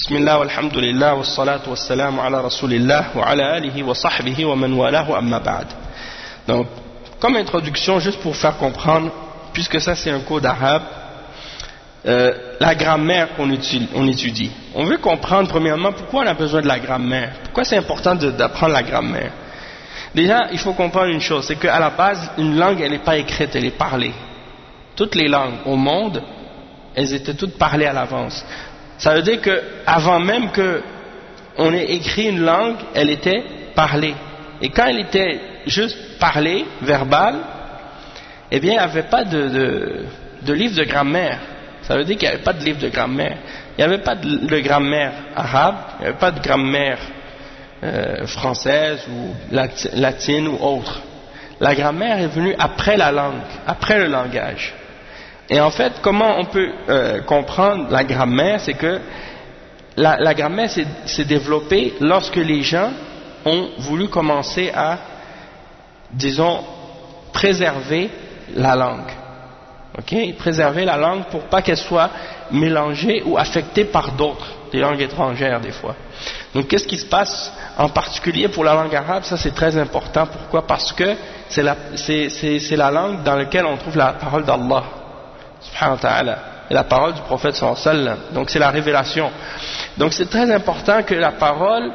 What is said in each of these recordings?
Bismillah, walhamdulillah, wassalatu wassalamu ala rasulillah, wa ala alihi wa sahbihi wa man walahu amma ba'd. Donc, comme introduction, juste pour faire comprendre, puisque ça c'est un cours d'arabe, la grammaire qu'on étudie. On veut comprendre premièrement pourquoi on a besoin de la grammaire. Pourquoi c'est important d'apprendre la grammaire. Déjà, il faut comprendre une chose, c'est qu'à la base, une langue, elle n'est pas écrite, elle est parlée. Toutes les langues au monde, elles étaient toutes parlées à l'avance. Ça veut dire qu'avant même qu'on ait écrit une langue, elle était parlée. Et quand elle était juste parlée, verbale, eh bien, il n'y avait pas de livre de grammaire. Ça veut dire qu'il n'y avait pas de livre de grammaire. Il n'y avait pas de grammaire arabe, il n'y avait pas de grammaire française ou latine ou autre. La grammaire est venue après la langue, après le langage. Et en fait, comment on peut comprendre la grammaire, c'est que la grammaire s'est développée lorsque les gens ont voulu commencer à, disons, préserver la langue. Okay? Préserver la langue pour pas qu'elle soit mélangée ou affectée par d'autres, des langues étrangères des fois. Donc qu'est-ce qui se passe en particulier pour la langue arabe? Ça c'est très important. Pourquoi? Parce que c'est la langue dans laquelle on trouve la parole d'Allah subhanahu wa ta'ala et la parole du prophète sallallahu alayhi wa sallam. Donc c'est la révélation. Donc c'est très important que la parole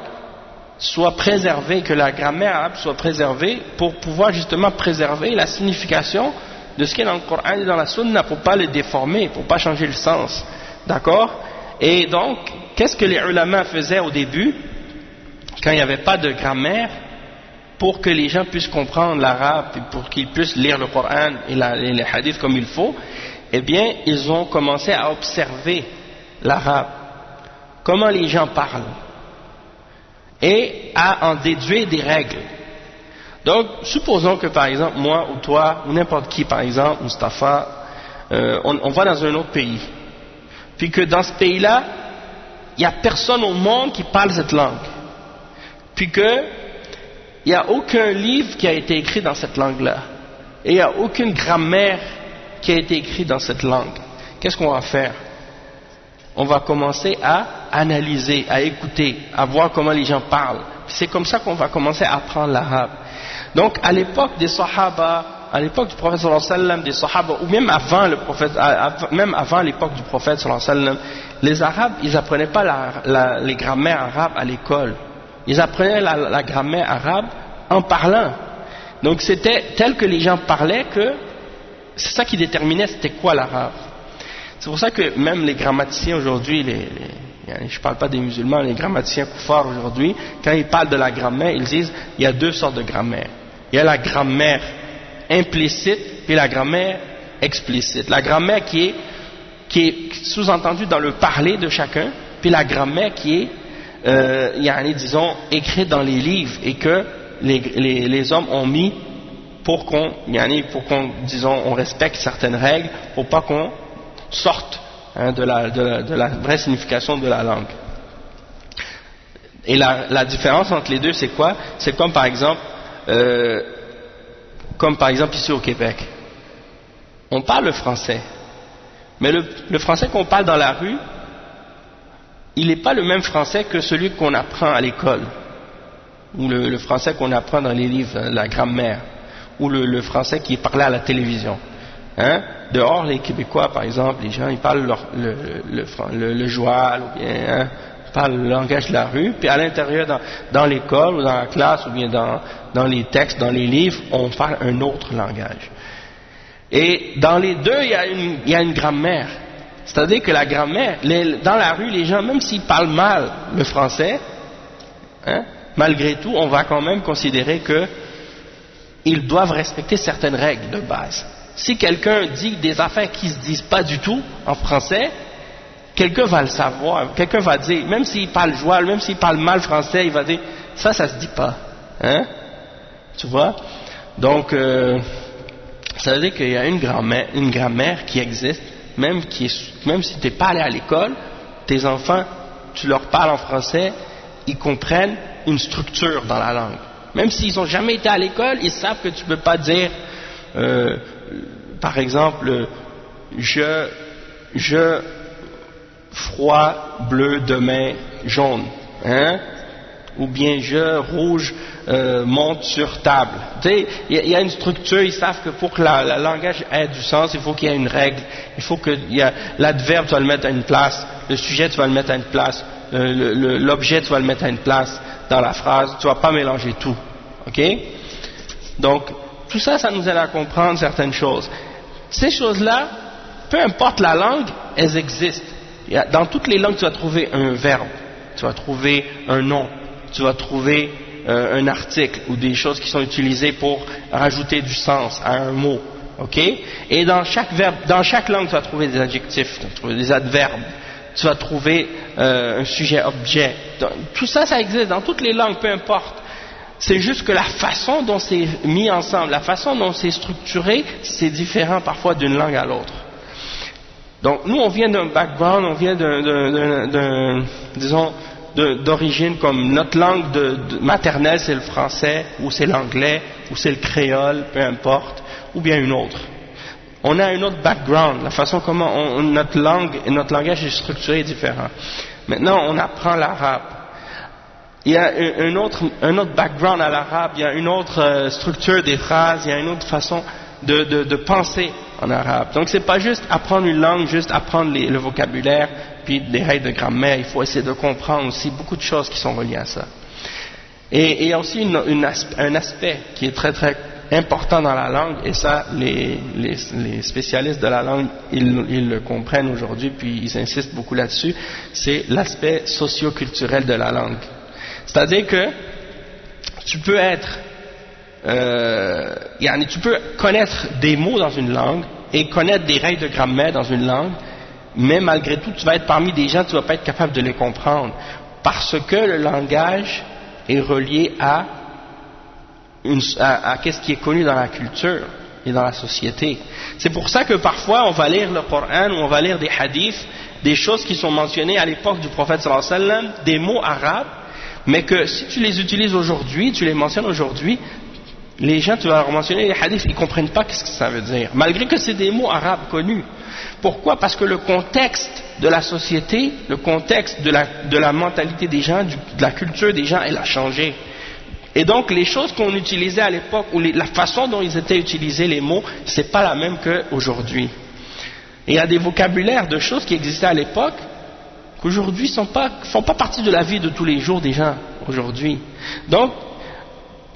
soit préservée, que la grammaire arabe soit préservée pour pouvoir justement préserver la signification de ce qui est dans le Coran et dans la Sunna, pour pas le déformer, pour pas changer le sens. D'accord? Et donc, qu'est-ce que les ulama faisaient au début, quand il n'y avait pas de grammaire, pour que les gens puissent comprendre l'arabe, et pour qu'ils puissent lire le Coran et les hadiths comme il faut? Eh bien, ils ont commencé à observer l'arabe, comment les gens parlent, et à en déduire des règles. Donc, supposons que par exemple, moi ou toi, ou n'importe qui, par exemple, Mustapha, on va dans un autre pays, puis que dans ce pays-là, il n'y a personne au monde qui parle cette langue, puis que il n'y a aucun livre qui a été écrit dans cette langue-là, et il n'y a aucune grammaire qui a été écrite dans cette langue. Qu'est-ce qu'on va faire? On va commencer à analyser, à écouter, à voir comment les gens parlent. C'est comme ça qu'on va commencer à apprendre l'arabe. Donc, à l'époque des Sahaba, à l'époque du prophète sallallahu alayhi wa sallam, des Sahaba, ou même avant le prophète, même avant l'époque du prophète sallallahu alayhi wa sallam, les Arabes, ils apprenaient pas les grammaires arabes à l'école. Ils apprenaient la grammaire arabe en parlant. Donc, c'était tel que les gens parlaient que c'est ça qui déterminait c'était quoi l'arabe. C'est pour ça que même les grammaticiens aujourd'hui, je ne parle pas des musulmans, les grammaticiens koufars aujourd'hui, quand ils parlent de la grammaire, ils disent il y a deux sortes de grammaire. Il y a la grammaire implicite puis la grammaire explicite. La grammaire qui est sous-entendue dans le parler de chacun, puis la grammaire qui est, disons, écrite dans les livres et que les hommes ont mis pour qu'on, disons, on respecte certaines règles, pour pas qu'on sorte de la vraie signification de la langue. Et la différence entre les deux, c'est quoi? C'est comme par exemple ici au Québec. On parle le français, mais le français qu'on parle dans la rue, il n'est pas le même français que celui qu'on apprend à l'école, ou le français qu'on apprend dans les livres, la grammaire, ou le français qui est parlé à la télévision. Dehors, les Québécois, par exemple, les gens, ils parlent le joual, ou bien, ils parlent le langage de la rue, puis à l'intérieur, dans l'école, ou dans la classe, ou bien dans les textes, dans les livres, on parle un autre langage. Et dans les deux, il y a une grammaire. C'est-à-dire que la grammaire, dans la rue, les gens, même s'ils parlent mal le français, malgré tout, on va quand même considérer qu'ils doivent respecter certaines règles de base. Si quelqu'un dit des affaires qui ne se disent pas du tout en français, quelqu'un va le savoir, quelqu'un va dire, même s'il parle joual, même s'il parle mal français, il va dire, ça se dit pas. Tu vois? Donc, ça veut dire qu'il y a une grammaire qui existe, même si tu n'es pas allé à l'école, tes enfants, tu leur parles en français, ils comprennent une structure dans la langue. Même s'ils n'ont jamais été à l'école, ils savent que tu ne peux pas dire, par exemple, je froid, bleu, demain, jaune. Hein? Ou bien je, rouge, monte sur table. Tu sais, il y a une structure, ils savent que pour que le langage ait du sens, il faut qu'il y ait une règle. Il faut que l'adverbe, tu vas le mettre à une place, le sujet, tu vas le mettre à une place, l'objet, tu vas le mettre à une place dans la phrase, tu vas pas mélanger tout. Ok? Donc, tout ça, ça nous aide à comprendre certaines choses. Ces choses-là, peu importe la langue, elles existent. Dans toutes les langues, tu vas trouver un verbe, tu vas trouver un nom, tu vas trouver un article ou des choses qui sont utilisées pour rajouter du sens à un mot. Ok? Et dans chaque verbe, dans chaque langue, tu vas trouver des adjectifs, tu vas trouver des adverbes, tu vas trouver un sujet-objet. Tout ça, ça existe dans toutes les langues, peu importe. C'est juste que la façon dont c'est mis ensemble, la façon dont c'est structuré, c'est différent parfois d'une langue à l'autre. Donc nous, on vient d'un background, on vient disons, d'origine comme notre langue maternelle, c'est le français, ou c'est l'anglais, ou c'est le créole, peu importe, ou bien une autre. On a un autre background, la façon comment notre langue et notre langage est structuré est différent. Maintenant, on apprend l'arabe. Il y a un autre background à l'arabe, il y a une autre structure des phrases, il y a une autre façon de penser en arabe. Donc c'est pas juste apprendre une langue, juste apprendre le vocabulaire, puis des règles de grammaire, il faut essayer de comprendre aussi beaucoup de choses qui sont reliées à ça. Et il y a aussi un aspect qui est très très important dans la langue, et ça les spécialistes de la langue, ils le comprennent aujourd'hui, puis ils insistent beaucoup là-dessus, c'est l'aspect socio-culturel de la langue. C'est-à-dire que tu peux tu peux connaître des mots dans une langue et connaître des règles de grammaire dans une langue, mais malgré tout, tu vas être parmi des gens, tu ne vas pas être capable de les comprendre, parce que le langage est relié à qu'est-ce qui est connu dans la culture et dans la société. C'est pour ça que parfois on va lire le Coran ou on va lire des hadiths, des choses qui sont mentionnées à l'époque du prophète sallallahu alayhi wa sallam, des mots arabes, mais que si tu les utilises aujourd'hui, tu les mentionnes aujourd'hui, les gens, tu vas leur mentionner les hadiths, ils ne comprennent pas ce que ça veut dire, malgré que c'est des mots arabes connus. Pourquoi? Parce que le contexte de la société, le contexte de la mentalité des gens, de la culture des gens, elle a changé. Et donc les choses qu'on utilisait à l'époque, ou la façon dont ils étaient utilisés les mots, c'est pas la même qu'aujourd'hui. Et il y a des vocabulaires de choses qui existaient à l'époque, qu'aujourd'hui font pas partie de la vie de tous les jours des gens aujourd'hui. Donc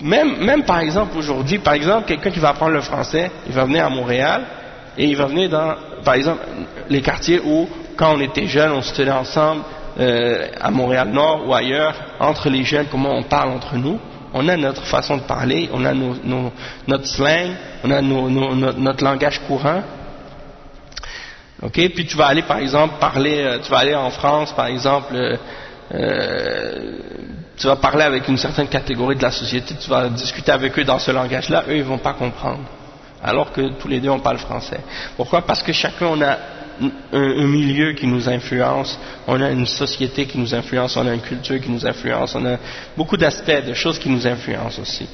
même par exemple aujourd'hui, par exemple quelqu'un qui va apprendre le français, il va venir à Montréal et il va venir dans, par exemple, les quartiers où quand on était jeunes, on se tenait ensemble à Montréal-Nord ou ailleurs, entre les jeunes, comment on parle entre nous. On a notre façon de parler, on a notre slang, on a notre langage courant. Ok, puis tu vas aller par exemple tu vas aller en France par exemple, tu vas parler avec une certaine catégorie de la société, tu vas discuter avec eux dans ce langage-là, eux ils vont pas comprendre, alors que tous les deux on parle français. Pourquoi? Parce que chacun on a un milieu qui nous influence, on a une société qui nous influence, on a une culture qui nous influence, on a beaucoup d'aspects, de choses qui nous influencent aussi.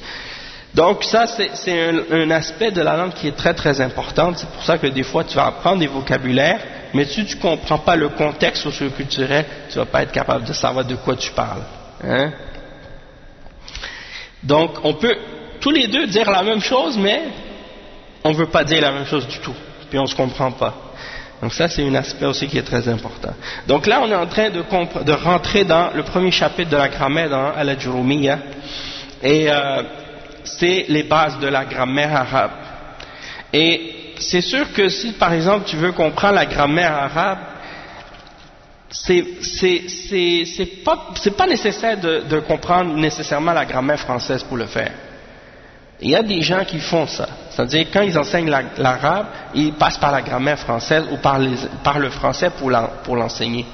Donc ça c'est un aspect de la langue qui est très très important. C'est pour ça que des fois tu vas apprendre des vocabulaires, mais si tu ne comprends pas le contexte socio-culturel, tu ne vas pas être capable de savoir de quoi tu parles. Hein? Donc on peut tous les deux dire la même chose, mais on ne veut pas dire la même chose du tout, puis on ne se comprend pas. Donc ça c'est un aspect aussi qui est très important. Donc là on est en train de rentrer dans le premier chapitre de la grammaire dans Al-Ajurumiyya, et c'est les bases de la grammaire arabe. Et c'est sûr que si par exemple tu veux comprendre la grammaire arabe, c'est pas nécessaire de comprendre nécessairement la grammaire française pour le faire. Il y a des gens qui font ça, c'est-à-dire quand ils enseignent l'arabe, ils passent par la grammaire française ou par le français pour l'enseigner.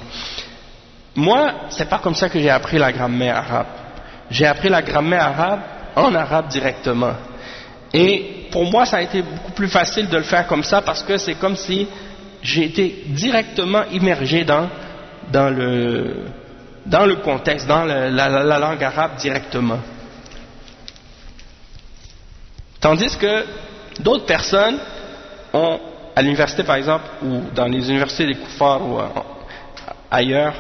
Moi, c'est pas comme ça que j'ai appris la grammaire arabe. J'ai appris la grammaire arabe en arabe directement. Et pour moi, ça a été beaucoup plus facile de le faire comme ça, parce que c'est comme si j'ai été directement immergé dans le contexte, dans la langue arabe directement. Tandis que d'autres personnes ont, à l'université par exemple, ou dans les universités des koufars, ou ailleurs,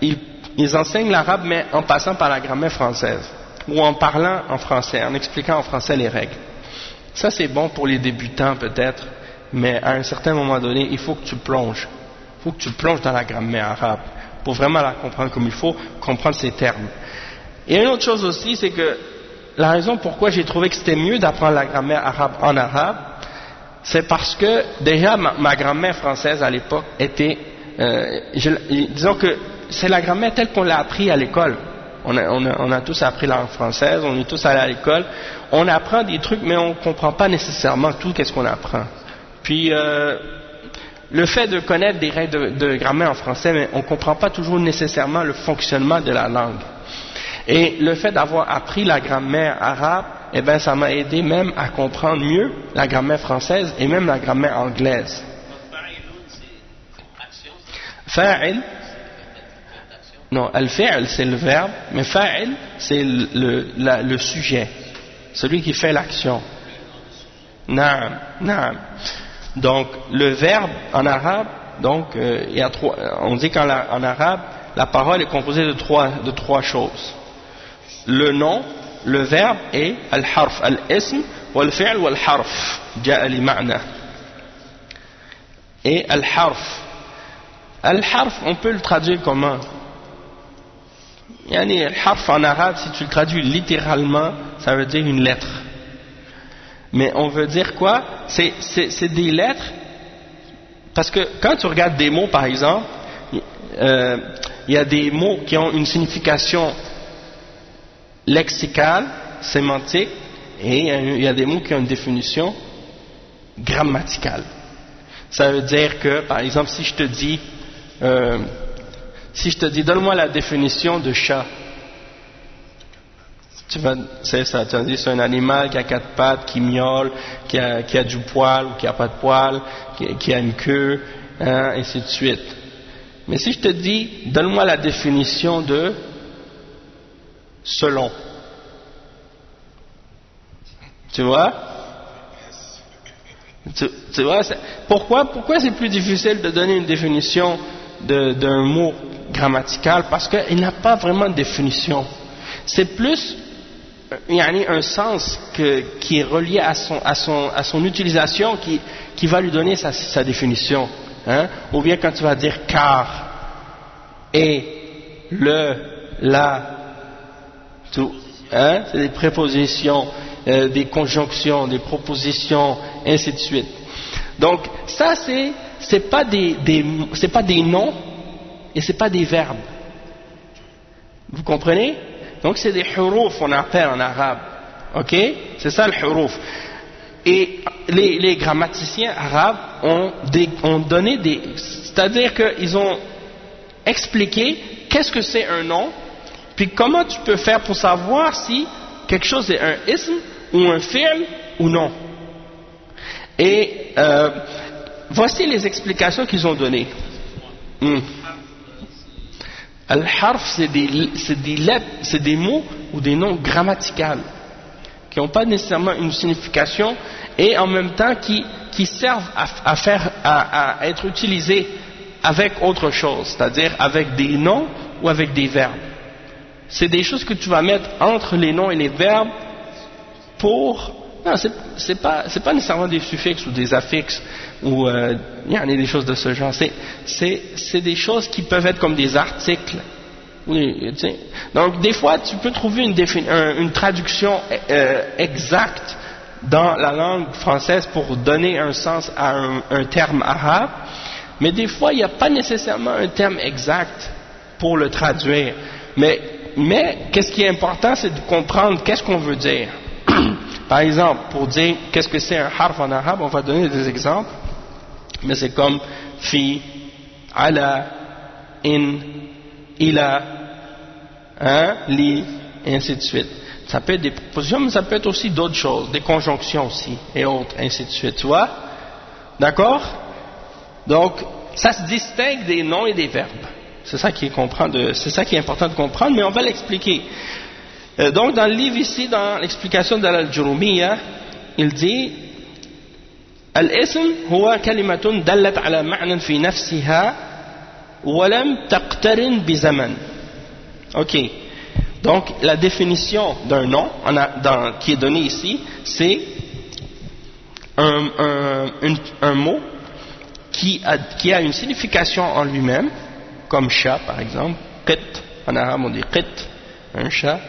ils enseignent l'arabe mais en passant par la grammaire française, ou en parlant en français, en expliquant en français les règles. Ça c'est bon pour les débutants peut-être, mais à un certain moment donné, il faut que tu plonges. Il faut que tu plonges dans la grammaire arabe pour vraiment la comprendre comme il faut, comprendre ses termes. Et une autre chose aussi, c'est que la raison pourquoi j'ai trouvé que c'était mieux d'apprendre la grammaire arabe en arabe, c'est parce que déjà ma grammaire française à l'époque était, disons que c'est la grammaire telle qu'on l'a appris à l'école. On a tous appris la langue française, on est tous allés à l'école, on apprend des trucs mais on ne comprend pas nécessairement tout qu'est-ce qu'on apprend. Puis le fait de connaître des règles de grammaire en français, mais on ne comprend pas toujours nécessairement le fonctionnement de la langue. Et le fait d'avoir appris la grammaire arabe, eh ben ça m'a aidé même à comprendre mieux la grammaire française et même la grammaire anglaise. Fa'il, non, al-fi'l c'est le verbe, mais fa'il c'est le sujet, celui qui fait l'action. Naam, naam. Donc le verbe en arabe, donc il y a trois, on dit qu'en arabe la parole est composée de trois choses. Le nom, le verbe et al-harf, al-ism, wal-fi'l wal-harf, ja'a li ma'na. Et al-harf. Al-harf, on peut le traduire comment? Yani, al-harf en arabe, si tu le traduis littéralement, ça veut dire une lettre. Mais on veut dire quoi? C'est des lettres, parce que quand tu regardes des mots par exemple, il y a des mots qui ont une signification lexicale, sémantique, et il y a des mots qui ont une définition grammaticale. Ça veut dire que, par exemple, si je te dis donne-moi la définition de chat, tu vas dire c'est un animal qui a 4 pattes, qui miaule, qui a du poil ou qui a pas de poil, qui a une queue, hein, ainsi de suite. Mais si je te dis donne-moi la définition de selon, tu vois, pourquoi c'est plus difficile de donner une définition d'un mot grammatical? Parce qu'il n'a pas vraiment de définition. C'est plus un sens qui est relié à son utilisation qui va lui donner sa définition, hein? Ou bien quand tu vas dire car, et, le, la, tout, hein? C'est des prépositions, des conjonctions, des propositions, ainsi de suite. Donc ça c'est pas des noms et c'est pas des verbes. Vous comprenez? Donc c'est des huruf, on appelle en arabe, ok? C'est ça le huruf. Et les grammaticiens arabes ont donné c'est-à-dire qu'ils ont expliqué qu'est-ce que c'est un nom, puis comment tu peux faire pour savoir si quelque chose est un ism ou un fi'l ou non. Et voici les explications qu'ils ont données. Al-harf, c'est des mots ou des noms grammaticaux qui n'ont pas nécessairement une signification et en même temps qui servent à être utilisés avec autre chose, c'est-à-dire avec des noms ou avec des verbes. C'est des choses que tu vas mettre entre les noms et les verbes non, c'est pas nécessairement des suffixes ou des affixes ou il y a des choses de ce genre. C'est des choses qui peuvent être comme des articles. Oui, donc des fois tu peux trouver une traduction exacte dans la langue française pour donner un sens à un terme arabe, mais des fois il n'y a pas nécessairement un terme exact pour le traduire. Mais qu'est-ce qui est important, c'est de comprendre qu'est-ce qu'on veut dire. Par exemple, pour dire qu'est-ce que c'est un harf en arabe, on va donner des exemples, mais c'est comme fi, ala, in, ila, li, et ainsi de suite. Ça peut être des propositions, mais ça peut être aussi d'autres choses, des conjonctions aussi, et autres, ainsi de suite, tu vois? D'accord? Donc, ça se distingue des noms et des verbes. C'est ça qui est important de comprendre, mais on va l'expliquer. Donc dans le livre ici, dans l'explication de l'Al-Jurumiyya, il dit Al-ism huwa kalimatun dallat ala ma'nan fi nafsiha ولم تقترن بزمن. Ok. Donc la définition d'un nom qui est donnée ici, c'est un mot qui a une signification en lui-même, comme chat par exemple, qit, en arabe on dit qit, un chat,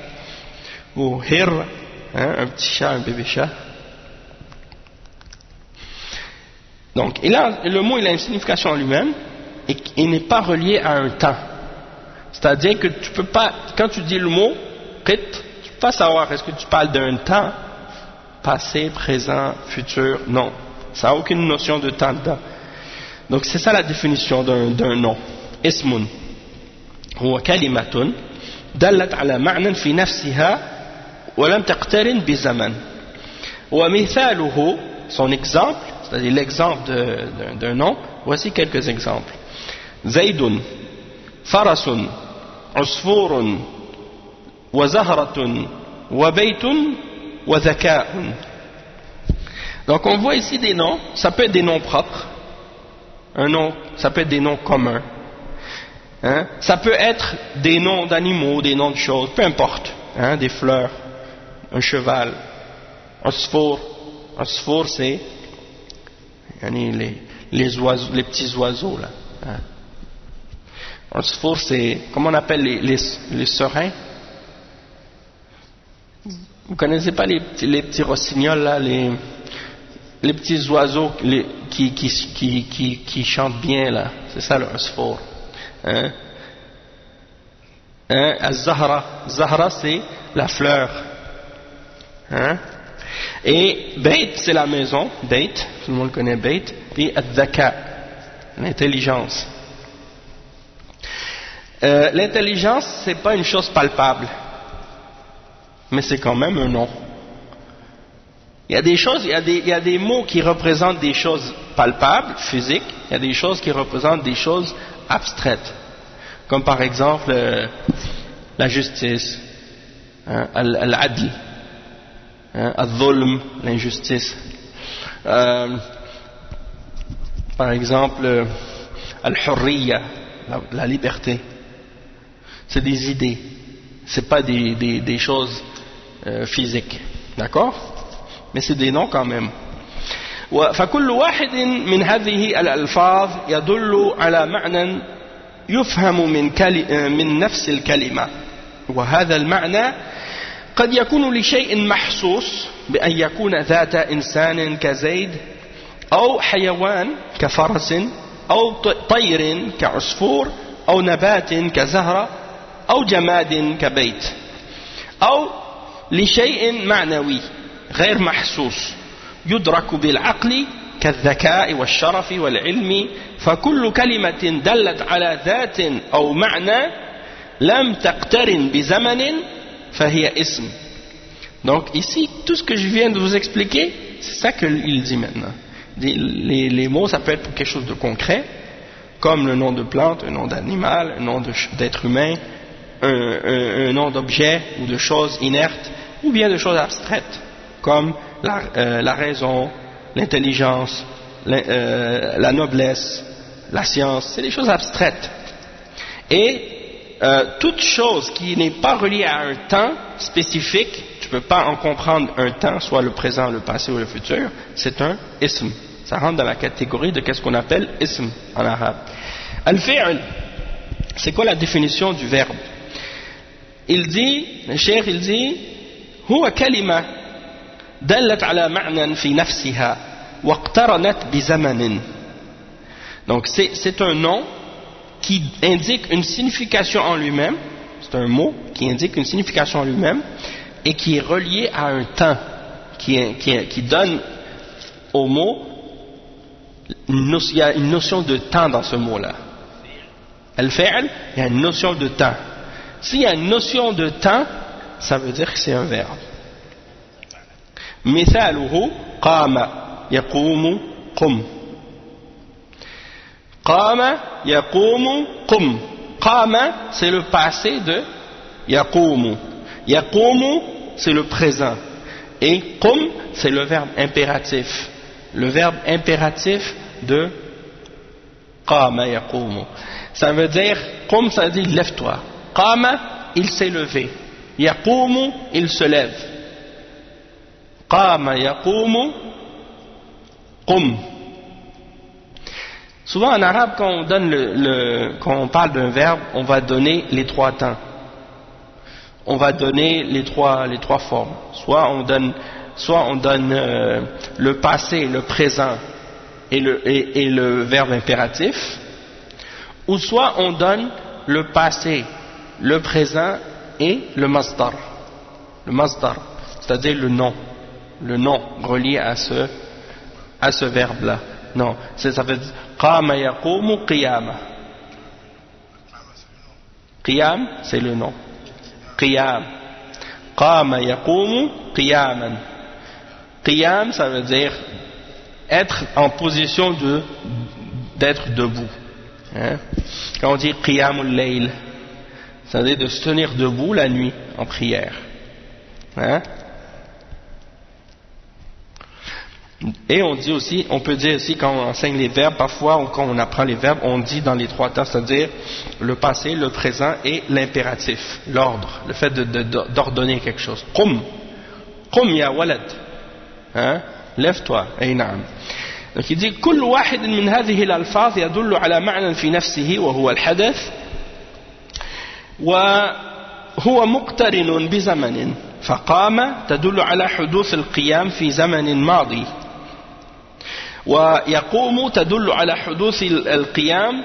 ou hir, un petit chat, un bébé chat. Donc le mot il a une signification en lui-même et il n'est pas relié à un temps. C'est-à-dire que tu peux pas, quand tu dis le mot qit, tu peux pas savoir est-ce que tu parles d'un temps passé, présent, futur. Non, ça n'a aucune notion de temps dedans. Donc c'est ça la définition d'un nom. Ismun huwa kalimatun dallat ala ma'nan fi nafsiha wa lam taqtarin bi zaman. Wa mithaluhu, son exemple, c'est-à-dire l'exemple d'un nom, voici quelques exemples. Zaydun, farasun, usfurun, wa zahratun, wa baytun, wa zaka'un. Donc on voit ici des noms, ça peut être des noms propres, un nom, ça peut être des noms communs, hein? Ça peut être des noms d'animaux, des noms de choses, peu importe, hein? Des fleurs, un cheval, un sfour c'est les oiseaux, les petits oiseaux là, hein? Un sfour c'est, comment on appelle les serins? Vous connaissez pas les petits rossignols là, les petits oiseaux qui chantent bien là, c'est ça le usfour, hein? Zahra c'est la fleur, hein? Et Beit c'est la maison, Beit, tout le monde connaît Beit, et Ad-Dhaka, l'intelligence. L'intelligence c'est pas une chose palpable, mais c'est quand même un nom. Il y a des choses, il y a des mots qui représentent des choses palpables, physiques, il y a des choses qui représentent des choses abstraites, comme par exemple la justice, hein, al-adl, hein, al-dhulm, l'injustice, par exemple al-hurriya, la liberté. C'est des idées, c'est pas des choses physiques, d'accord? Mais c'est des noms quand même. فكل واحد من هذه الألفاظ يدل على معنى يفهم من نفس الكلمة، وهذا المعنى قد يكون لشيء محسوس بأن يكون ذات إنسان كزيد، أو حيوان كفرس، أو طير كعصفور، أو نبات كزهرة، أو جماد كبيت، أو لشيء معنوي غير محسوس يدرك بالعقل كالذكاء والشرف والعلم. فكل كلمة دلت على ذات أو معنى لم تقترن بزمن فهي اسم. Donc ici, tout ce que je viens de vous expliquer, c'est ça qu'il dit maintenant. Les mots, ça peut être pour quelque chose de concret, comme le nom de plante, un nom d'animal, un nom d'être humain, un nom d'objet ou de choses inertes, ou bien de choses abstraites, comme la raison, l'intelligence, la noblesse, la science. C'est des choses abstraites. Et toute chose qui n'est pas reliée à un temps spécifique, tu ne peux pas en comprendre un temps, soit le présent, le passé ou le futur, c'est un ism. Ça rentre dans la catégorie de qu'est-ce qu'on appelle ism en arabe. Al-fi'l, c'est quoi la définition du verbe? Il dit, le cheikh il dit, huwa kalima دلت على معنى في نفسها واقترنت بزمن. Donc c'est un nom qui indique une signification en lui-même, c'est un mot qui indique une signification en lui-même et qui est relié à un temps, qui donne au mot il y a une notion de temps dans ce mot-là. Al-fi'l, il y a une notion de temps. S'il y a une notion de temps, ça veut dire que c'est un verbe. مثاله قام يقوم قم. قام يقوم قم. قام c'est le passé de يقوم. يقوم c'est le présent. Et قم c'est le verbe impératif. Le verbe impératif de قام يقوم. Ça veut dire, qum, ça veut dire lève-toi. Qama, il s'est levé. Yaqumu, il se lève. Qama yaqumu, qum. Souvent en arabe, quand on donne quand on parle d'un verbe, on va donner les trois temps. On va donner les trois formes. Soit on donne le passé, le présent et le verbe impératif, ou soit on donne le passé, le présent et le masdar. Le masdar, c'est-à-dire le nom relié à ce verbe-là. Non, ça veut dire qama yaqumu qiyama. Qiyam, c'est le nom. Qiyam. Qama yaqumu qiyaman. Qiyam, ça veut dire être en position d'être debout. Hein? Quand on dit qiyamul layl, ça veut dire de se tenir debout la nuit en prière. Hein? Et on peut dire aussi quand on enseigne les verbes, parfois ou quand on apprend les verbes, on dit dans les trois temps, c'est-à-dire le passé, le présent et l'impératif, l'ordre, le fait d'ordonner quelque chose. Qum ya walad, hein? Lève-toi, aynam. Donc il dit كل واحد من هذه الألفاظ يدل على معنى في نفسه وهو الحدث وهو مقترن بزمن فقام تدل على حدوث القيام في زمن ماضي ويقوم تدل على حدوث القيام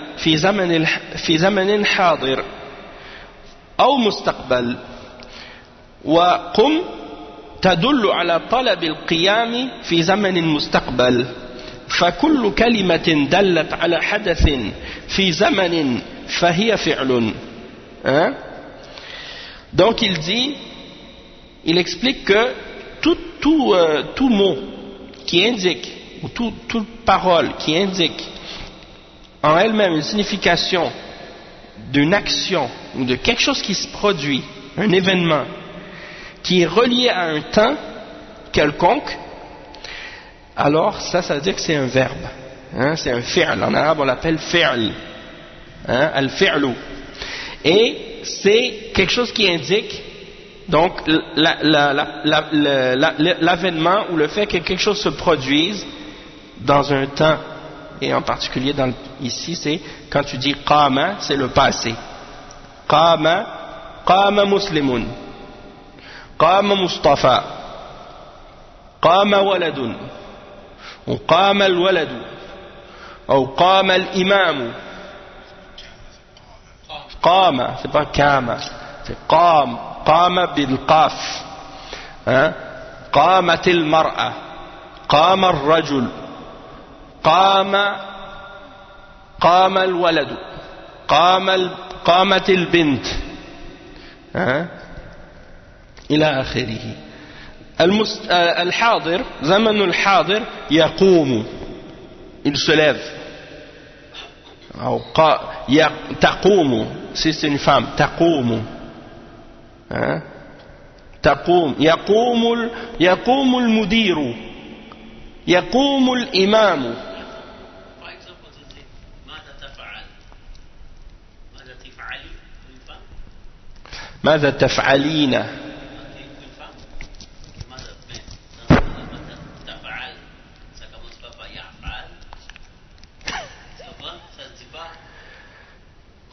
في زمن حاضر أو مستقبل وقم تدل على طلب القيام في زمن مستقبل فكل كلمة دلت على حدث في زمن فهي فعل. Hein? Donc il explique que tout mot qui indique, ou toute parole qui indique en elle-même une signification d'une action ou de quelque chose qui se produit, un événement qui est relié à un temps quelconque, alors ça veut dire que c'est un verbe, hein? C'est un fi'l, en arabe on l'appelle fi'l, hein? Al-fi'lu, et c'est quelque chose qui indique donc l'avènement ou le fait que quelque chose se produise dans un temps, et en particulier ici c'est quand tu dis qama, c'est le passé. Qama muslimun, qama Mustafa, qama waladun, ou qama al-waladu, ou qama al-imamu. Qama, c'est pas kama, c'est qama bil-qaf. قامت المرأة, قام الرجل, قام الولد, قامت البنت, إلى آخره. الحاضر, زمن الحاضر يقوم, il se lève. تقوم, si c'est une femme, تقوم. تقوم, يقوم المدير, يقوم الإمام. ماذا تفعلين؟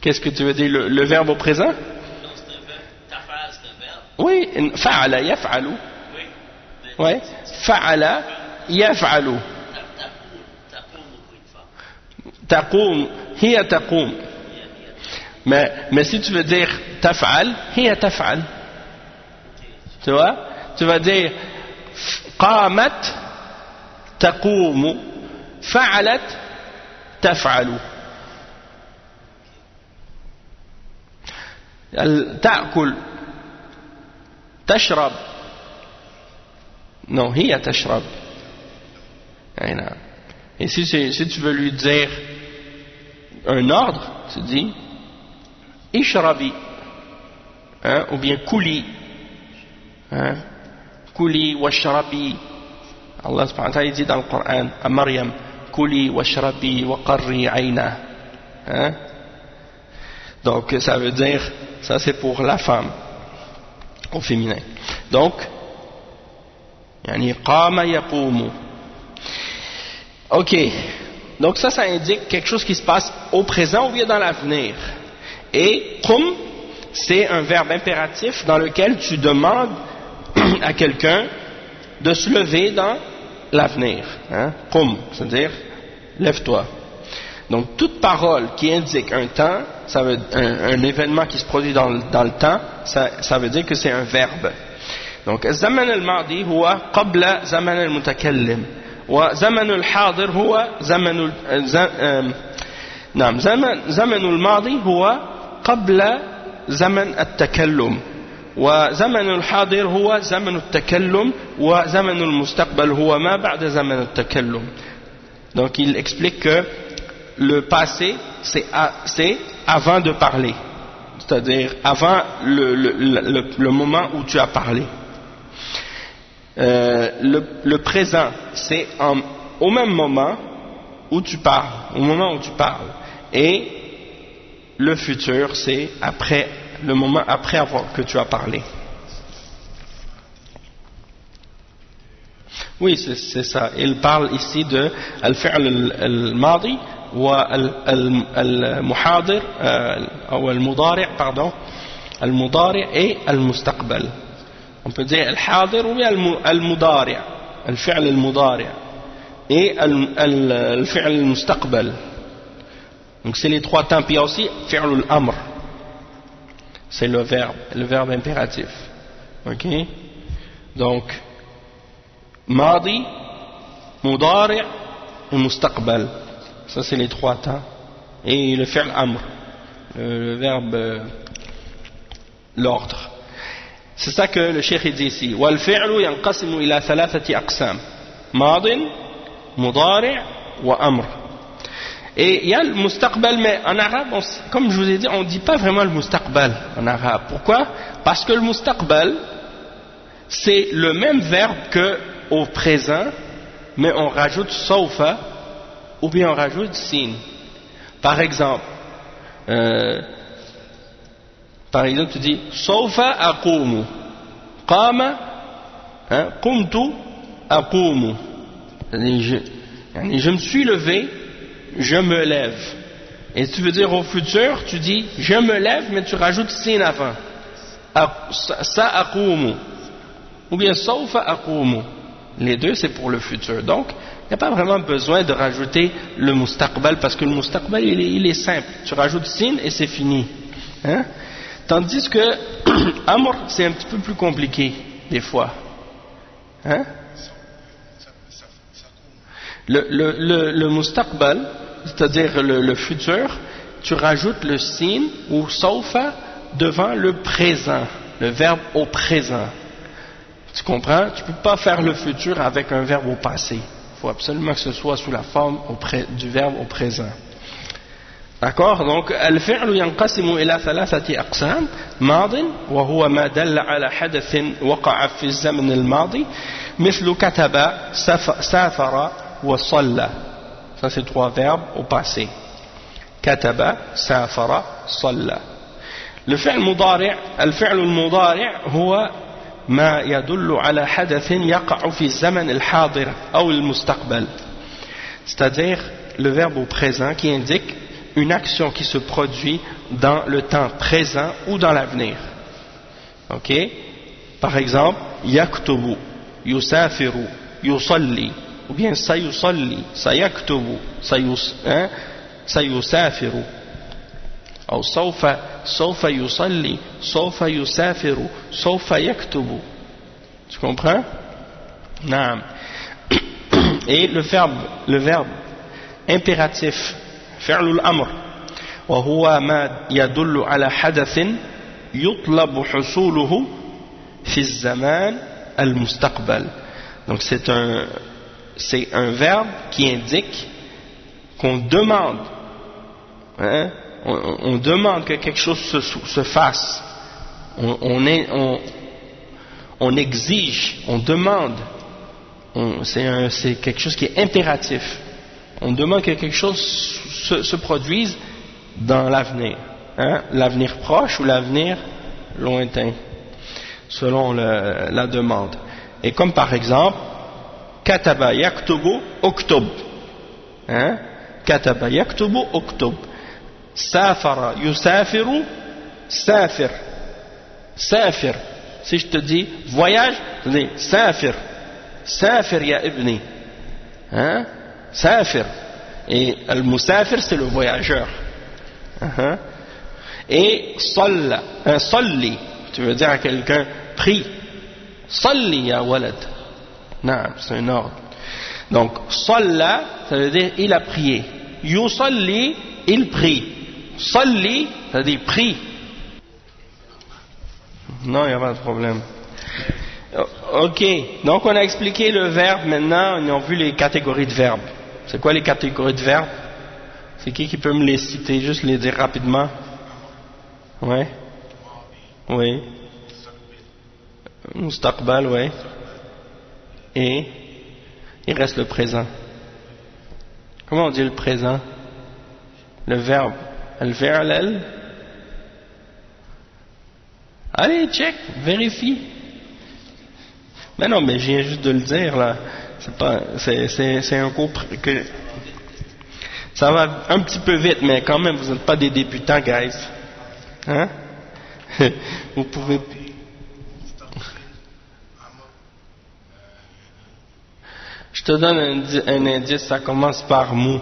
Qu'est-ce que tu veux dire, le verbe au présent? Oui, fa'ala yaf'alu. Oui, fa'ala yaf'alu. Taqum, hiya taqum. Mais si tu veux dire taf'al, hiya taf'al. Tu vois? Tu vas dire qamat taqumu, fa'alat taf'alu. تأكل تشرب, non, هي تشرب. Et si tu veux lui dire un ordre, tu dis ishrabi, ou bien kuli, kuli washrabi. Allah subhanahu wa ta'ala dit dans le Coran à Maryam, kuli washrabi wa qarri ayna. Donc ça veut dire, ça c'est pour la femme, au féminin. Donc, yani qama yaqumu. Ok, donc ça indique quelque chose qui se passe au présent ou bien dans l'avenir. Et qum, c'est un verbe impératif dans lequel tu demandes à quelqu'un de se lever dans l'avenir. Hein? Qum, c'est-à-dire lève-toi. Donc toute parole qui indique un temps, ça veut, un événement qui se produit dans le temps, ça veut dire que c'est un verbe. Donc الزمن الماضي هو قبل زمن المتكلم وزمن الحاضر هو زمن الماضي هو قبل زمن التكلم وزمن الحاضر هو زمن التكلم وزمن المستقبل هو ما بعد زمن التكلم. Donc il explique que le passé c'est avant de parler, c'est-à-dire avant le moment où tu as parlé. Le présent c'est au même moment où tu parles, et le futur c'est après le moment après avoir que tu as parlé. Oui, c'est ça. Il parle ici de al-fi'l al-madi wa al-muhadir ou al-mudari', pardon, al-mudari' et al-mustaqbal. On peut dire al-hadir ou bien al-mudari', al-fi'l al-mudari' et al-fi'l al-mustaqbal. Donc c'est les trois temps. Puis il y a aussi fi'l al-amr. C'est le verbe impératif. Ok? Donc Madi, Mudari' et Mustaqbal. Ça c'est les trois temps. Et le fi'l amr, le verbe, l'ordre. C'est ça que le cheikh dit ici. Wal fi'lu yanqasimu ila thalathati aqsam. Madin, Mudari' wa amr. Et il y a le mustaqbal, mais en arabe, comme je vous ai dit, on ne dit pas vraiment le mustaqbal en arabe. Pourquoi? Parce que le mustaqbal, c'est le même verbe que au présent, mais on rajoute sawfa ou bien on rajoute sin. Par exemple, tu dis sawfa aqumu, qama, qumtu aqumu. Je me suis levé, je me lève. Et si tu veux dire au futur, tu dis je me lève, mais tu rajoutes sin avant. Sa aqumu ou bien sawfa aqumu. Les deux c'est pour le futur. Donc il n'y a pas vraiment besoin de rajouter le mustaqbal, parce que le mustaqbal il est simple. Tu rajoutes sin et c'est fini. Hein? Tandis que amr c'est un petit peu plus compliqué des fois. Hein? Le mustaqbal, c'est-à-dire le futur, tu rajoutes le sin ou sawfa devant le présent, le verbe au présent. Tu comprends? Tu ne peux pas faire le futur avec un verbe au passé. Il faut absolument que ce soit sous la forme du verbe au présent. D'accord? Donc, al-fi'lu yanqasimu ila thalathati aqsam. Madin, wa huwa ma dalla ala hadathin waqa'a fi az-zaman al-madi, mithlu kataba, safara wa salla. Ça c'est trois verbes au passé. Kataba, safara, salla. Le fi'l mudari', al-fi'l al-mudari' huwa ما يدل على حدث يقع في الزمن الحاضر أو المستقبل. C'est-à-dire le verbe au présent qui indique une action qui se produit dans le temps présent ou dans l'avenir. Ok? Par exemple, yaktubu, yusafiru, yusalli, ou bien sayusalli, sayaktubu, sayusafiru. أو سوف يصلي سوف يسافر سوف يكتب. Tu comprends? نعم. Et le verbe impératif فعل الأمر وهو ما يدل على حدث يطلب حصوله في الزمان المستقبل. Donc c'est un verbe qui indique qu'on demande, hein, on demande que quelque chose se fasse, on exige, on demande, c'est quelque chose qui est impératif, on demande que quelque chose se produise dans l'avenir, hein, l'avenir proche ou l'avenir lointain, selon la demande. Et comme par exemple, kataba yaktubu uktub, hein, kataba yaktubu uktub, safara yusafiru safir, safir. Si je te dis voyage, je dis safir, safir ya ibni, hein, safir. Et al-musafir c'est le voyageur. Et salla, salli, tu veux dire à quelqu'un prie, salli ya walad, non, c'est un ordre. Donc salla, ça veut dire il a prié, yusalli, il prie, salli, ça veut dire prie. Non, il n'y a pas de problème. Ok, donc on a expliqué le verbe, maintenant on a vu les catégories de verbes. C'est quoi les catégories de verbes? C'est qui peut me les citer, juste les dire rapidement? Ouais. Oui. Mustaqbal, ouais. Et il reste le présent. Comment on dit le présent? Le verbe. Al-fi'l. Allez, check, vérifie. Mais non, mais je viens juste de le dire là. C'est un cours que ça va un petit peu vite, mais quand même, vous n'êtes pas des débutants, guys. Hein? Vous pouvez. Je te donne un indice, ça commence par mou.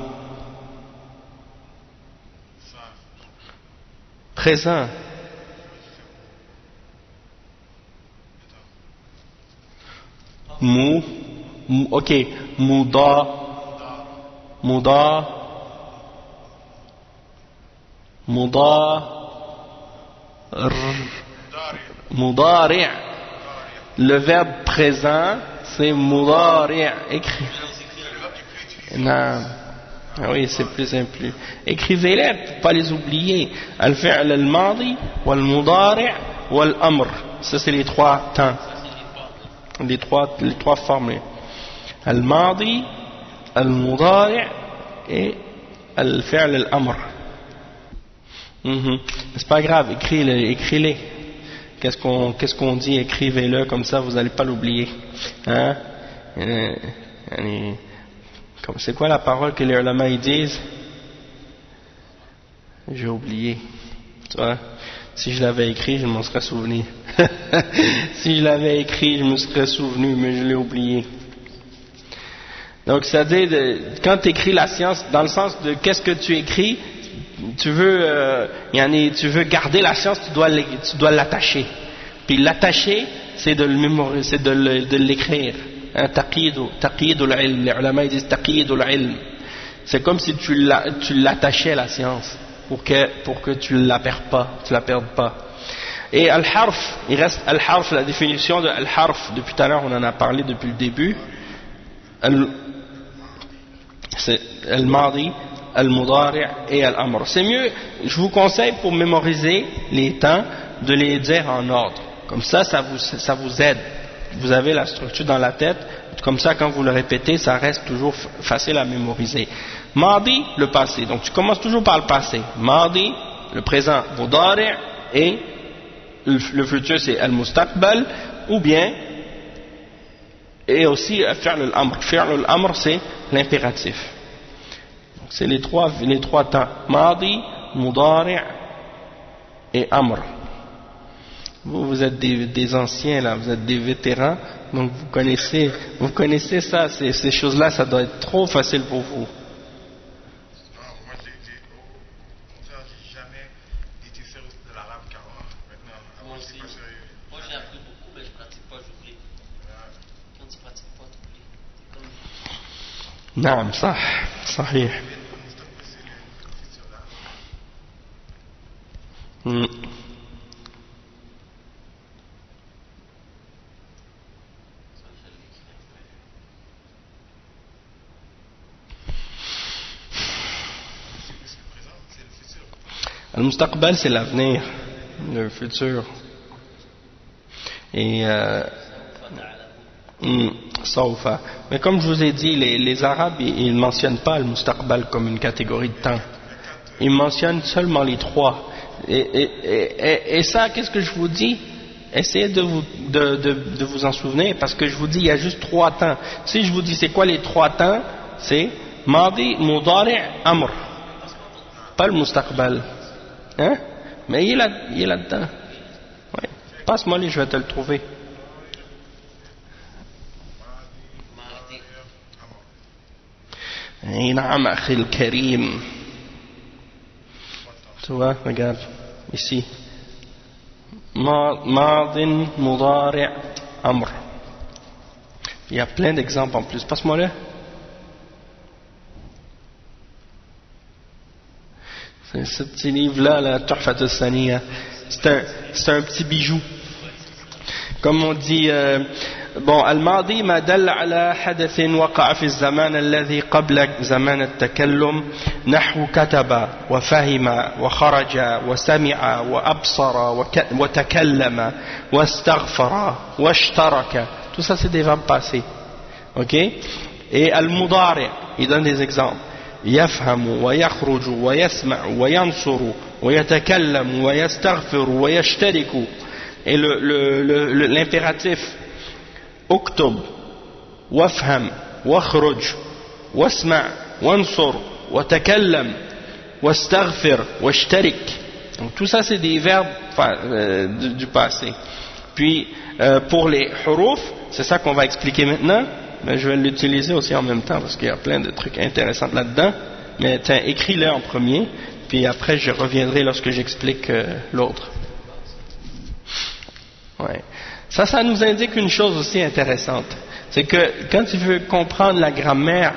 Présent. Mou, ok, mouda, mudari'. Le verbe présent, c'est mudari'. Écrit. Non. Ah oui, c'est plus simple. Écrivez-les pour ne pas les oublier. Al-fi'l al-madi, wal-mudari' wal-amr. Ça, c'est les trois temps. Les trois formes. Al-madi, al-mudari' et al-fi'l al-amr. C'est pas grave, écris-les. Qu'est-ce qu'on dit? Écrivez-le, comme ça vous n'allez pas l'oublier. Hein? C'est quoi la parole que les ulama ils disent? J'ai oublié. Tu vois? Si je l'avais écrit, je m'en serais souvenu. Si je l'avais écrit, je me serais souvenu, mais je l'ai oublié. Donc, c'est-à-dire, quand tu écris la science, dans le sens de qu'est-ce que tu écris, tu veux garder la science, tu dois l'attacher. Puis l'attacher, c'est de le mémoriser, c'est de l'écrire. Taqyidul ilm. Les ulama disent taqyidul ilm. C'est comme si tu l'attachais la science pour que tu la perdes pas. Et al-harf, il reste al-harf, la définition de al-harf, depuis tout à l'heure on en a parlé depuis le début. C'est al-madi, al-mudari' et al-amr. C'est mieux, je vous conseille pour mémoriser les temps de les dire en ordre. Comme ça vous aide. Vous avez la structure dans la tête, comme ça quand vous le répétez, ça reste toujours facile à mémoriser. Madi, le passé. Donc tu commences toujours par le passé. Madi, le présent, mudari' et le futur c'est al-mustaqbal, ou bien, et aussi fi'l al-amr. Fi'l al-amr c'est l'impératif. Donc c'est les trois temps. Madi, mudari' et amr. Vous êtes des anciens là, vous êtes des vétérans, donc vous connaissez ça, ces choses-là, ça doit être trop facile pour vous. نعم صح صحيح. Al-Mustaqbal c'est l'avenir, le futur. Et Sawfa. Mais comme je vous ai dit, les Arabes ils ne mentionnent pas Al-Mustaqbal comme une catégorie de temps. Ils mentionnent seulement les trois. Et ça, qu'est-ce que je vous dis? Essayez de vous en souvenir, parce que je vous dis, il y a juste 3 temps. Si je vous dis, c'est quoi les 3 temps? C'est Madi, Mudari', Amr. Pas le Mustaqbal. Hein? Mais il est là-dedans. Ouais. Passe-moi les, je vais te le trouver. Naam, akhi al-karim. Tu vois, regarde, ici. Madin, Mudari', Amr. Il y a plein d'exemples en plus. Passe-moi là. Ce petit livre-là, la Tuhfat al-Saniya, c'est un petit bijou. Comme on dit, bon, al-Madi ma dalla ala hadathin waqa'a fi az-zaman alladhi qabla zaman at-takallum nahwu kataba wa fahima wa kharaja wa sami'a wa absara wa takallama wa astaghfara wa ishtaraka. Tout ça c'est des verbes passés. OK? Et al-Mudari', il donne des exemples. يفهم ويخرج ويسمع وينصر ويتكلم ويستغفر ويشترك. Et l'impératif اكتب وافهم واخرج واسمع وانصر وتكلم واستغفر واشترك. Donc tout ça c'est des verbes du passé. Puis pour les huruf, c'est ça qu'on va expliquer maintenant. Mais je vais l'utiliser aussi en même temps parce qu'il y a plein de trucs intéressants là-dedans. Mais tiens, écris-le en premier, puis après je reviendrai lorsque j'explique l'autre. Ouais. Ça nous indique une chose aussi intéressante. C'est que quand tu veux comprendre la grammaire,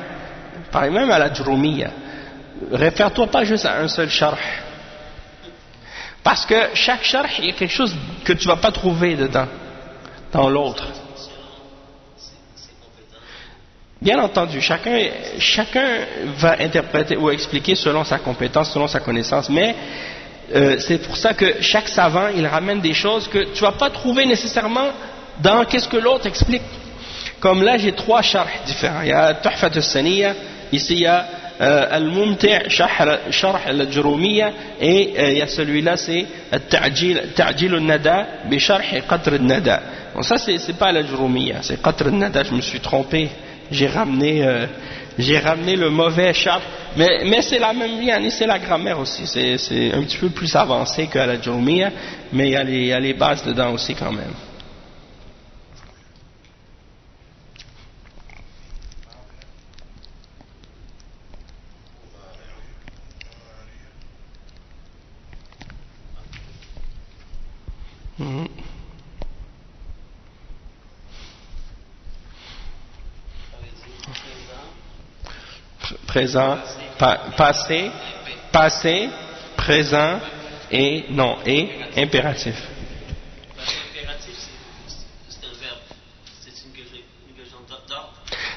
par exemple même à la Jurumiyya, réfère-toi pas juste à un seul sharh. Parce que chaque sharh, il y a quelque chose que tu ne vas pas trouver dedans, dans l'autre. Bien entendu, chacun va interpréter ou expliquer selon sa compétence, selon sa connaissance, mais c'est pour ça que chaque savant, il ramène des choses que tu ne vas pas trouver nécessairement dans qu'est-ce que l'autre explique. Comme là, j'ai 3 sharh différents. Il y a Tuhfat al-Saniya, ici il y a Al-Mumti' Sharh al-Jurumiyya, et il y a celui-là, c'est Ta'jil al-Nada bi Sharh Qatr al-Nada. Bon, ça c'est pas la Jurumiyya, c'est Qatr al-Nada, je me suis trompé. J'ai ramené le mauvais sharh, mais c'est la même ligne, c'est la grammaire aussi, c'est un petit peu plus avancé qu'à la Jurumiyya, mais il y a les bases dedans aussi quand même. Présent, passé, présent et non, et impératif. Impératif, c'est un verbe, c'est une question d'ordre.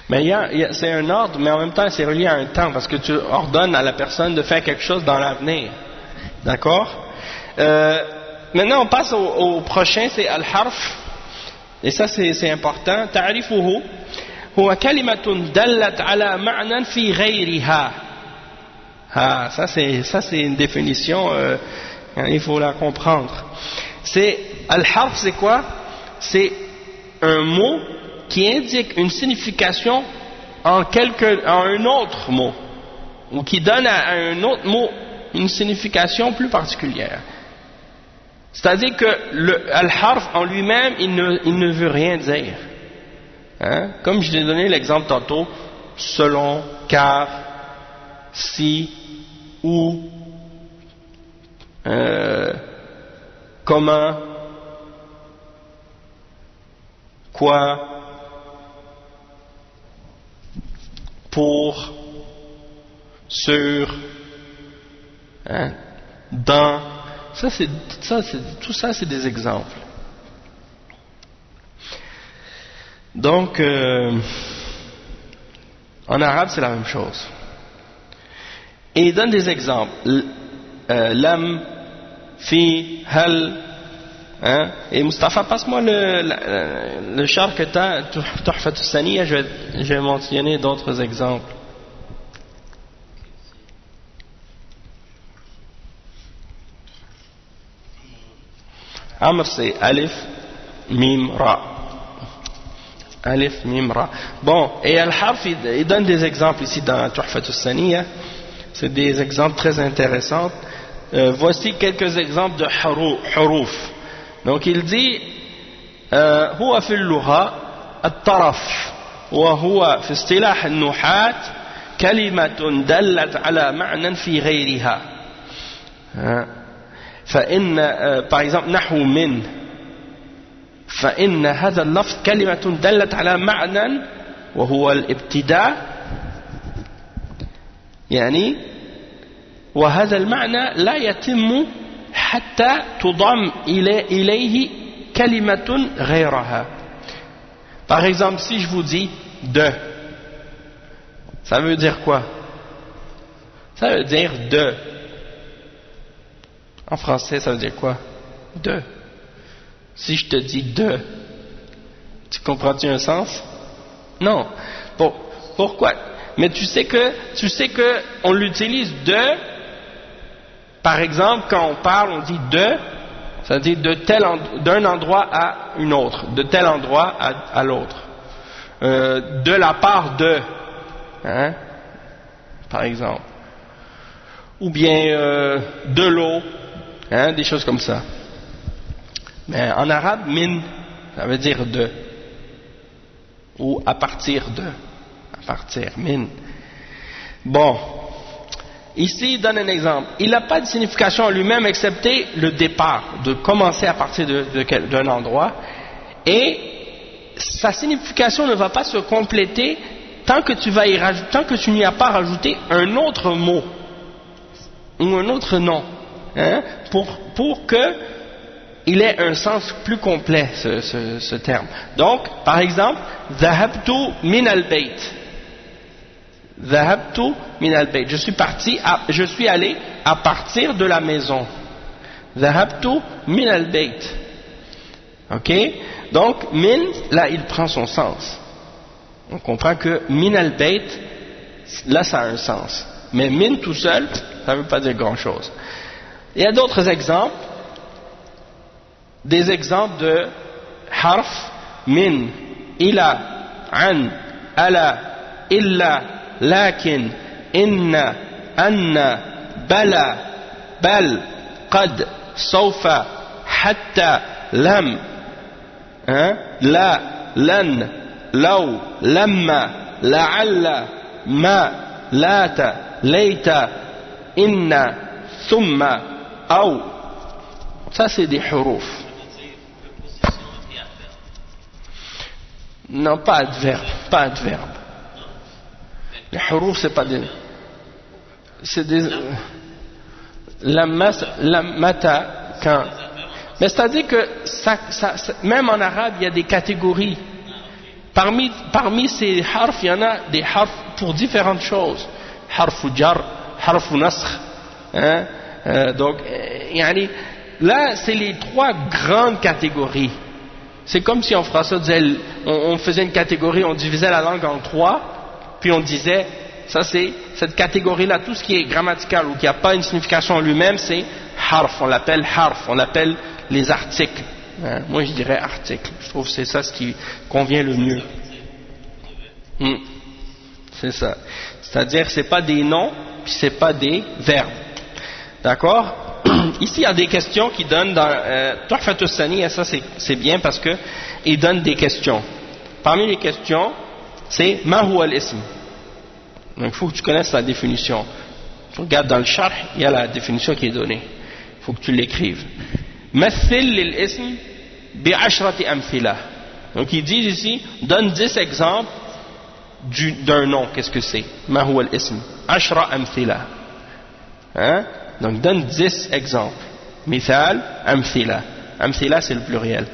Mais c'est un ordre, mais en même temps c'est relié à un temps, parce que tu ordonnes à la personne de faire quelque chose dans l'avenir. D'accord? Maintenant on passe au prochain, c'est al-harf, et ça c'est important. Ta'rifuhu هو كلمة دلت على معنى في غيرها. Ça c'est une définition, il faut la comprendre. C'est al-harf, c'est quoi? C'est un mot qui indique une signification en un autre mot, ou qui donne à un autre mot une signification plus particulière. C'est-à-dire que al-harf en lui-même, il ne veut rien dire. Hein? Comme je t'ai donné l'exemple tantôt, selon, car, si, ou, comment, quoi, pour, sur, hein? Dans, tout ça c'est des exemples. Donc, en arabe, c'est la même chose. Et il donne des exemples. Lam, fi, hal. Hein? Et Mustapha, passe-moi le char que tu as, Tuhfat al-Saniya, je vais mentionner d'autres exemples. Amr c'est alif, mim, ra. Alif, mim, ra. Bon, et al-harf, il donne des exemples ici dans la Tuhfat al-Saniyya. C'est des exemples très intéressants. Voici quelques exemples de huruf. Donc il dit هو في اللغة الطرف وهو في اصطلاح النحاة كلمة دلت على معنى في غيرها. فإن par exemple نحو من فإن هذا اللفظ كلمة دلت على معنى وهو الابتداء يعني وهذا المعنى لا يتم حتى تضم إليه كلمة غيرها. Par exemple, si je vous dis de, ça veut dire quoi? Ça veut dire de. En français, ça veut dire quoi? De. Si je te dis de, tu comprends-tu un sens? Non. Pourquoi? Mais tu sais que on l'utilise de. Par exemple, quand on parle, on dit de, ça veut dire d'un endroit à une autre, de tel endroit à l'autre. De la part de, hein, par exemple. Ou bien de l'eau, hein, des choses comme ça. Mais en arabe, min, ça veut dire de. Ou à partir de. À partir, min. Bon. Ici, il donne un exemple. Il n'a pas de signification en lui-même excepté le départ, de commencer à partir d'un endroit. Et sa signification ne va pas se compléter tant que tu n'y as pas rajouté un autre mot ou un autre nom, hein, pour que il ait un sens plus complet, ce terme. Donc, par exemple, ذهبت من البيت. ذهبت من البيت. Je suis allé à partir de la maison. ذهبت من البيت. Ok? Donc, min, là, il prend son sens. On comprend que min al-bayt, là, ça a un sens. Mais min tout seul, ça ne veut pas dire grand-chose. Il y a d'autres exemples. Des exemples de harf, min, ila, an, ala, illa, lakin, inna, anna, bala, bal, qad, sawfa, hatta, lam, hein, la, lan, law, lamma, la'alla, ma, lata, layta, inna, thumma, aw. Ça c'est des huruf. Non, pas adverbe, pas adverbe. Les huruf c'est pas des... C'est des... Lammata, quand... Mais c'est-à-dire que même en arabe, il y a des catégories. Parmi ces harfs, il y en a des harfs pour différentes choses. Harf jar, harf nasr. Hein? Donc, là, c'est les trois grandes catégories. C'est comme si en français, on faisait une catégorie, on divisait la langue en trois, puis on disait, ça c'est cette catégorie-là, tout ce qui est grammatical ou qui n'a pas une signification en lui-même, c'est harf, on l'appelle les articles. Hein? Moi je dirais articles, je trouve que c'est ça ce qui convient le mieux. C'est ça. C'est-à-dire c'est pas des noms, puis c'est pas des verbes. D'accord? Ici il y a des questions qui donnent dans Tuhfat al-Saniyya, ça c'est bien parce que il donne des questions. Parmi les questions, c'est ma huwa al-ism. Donc il faut que tu connaisses la définition. Tu regardes dans le sharh, il y a la définition qui est donnée. Il faut que tu l'écrives. Mathil lil-ism bi ashrati amthila. Donc ils disent ici, donne 10 exemples d'un nom. Qu'est-ce que c'est? Ma huwa al-ism. Ashra amthila. Hein? Donc donne 10 exemples. Mithal, amthila. Amthila c'est le pluriel.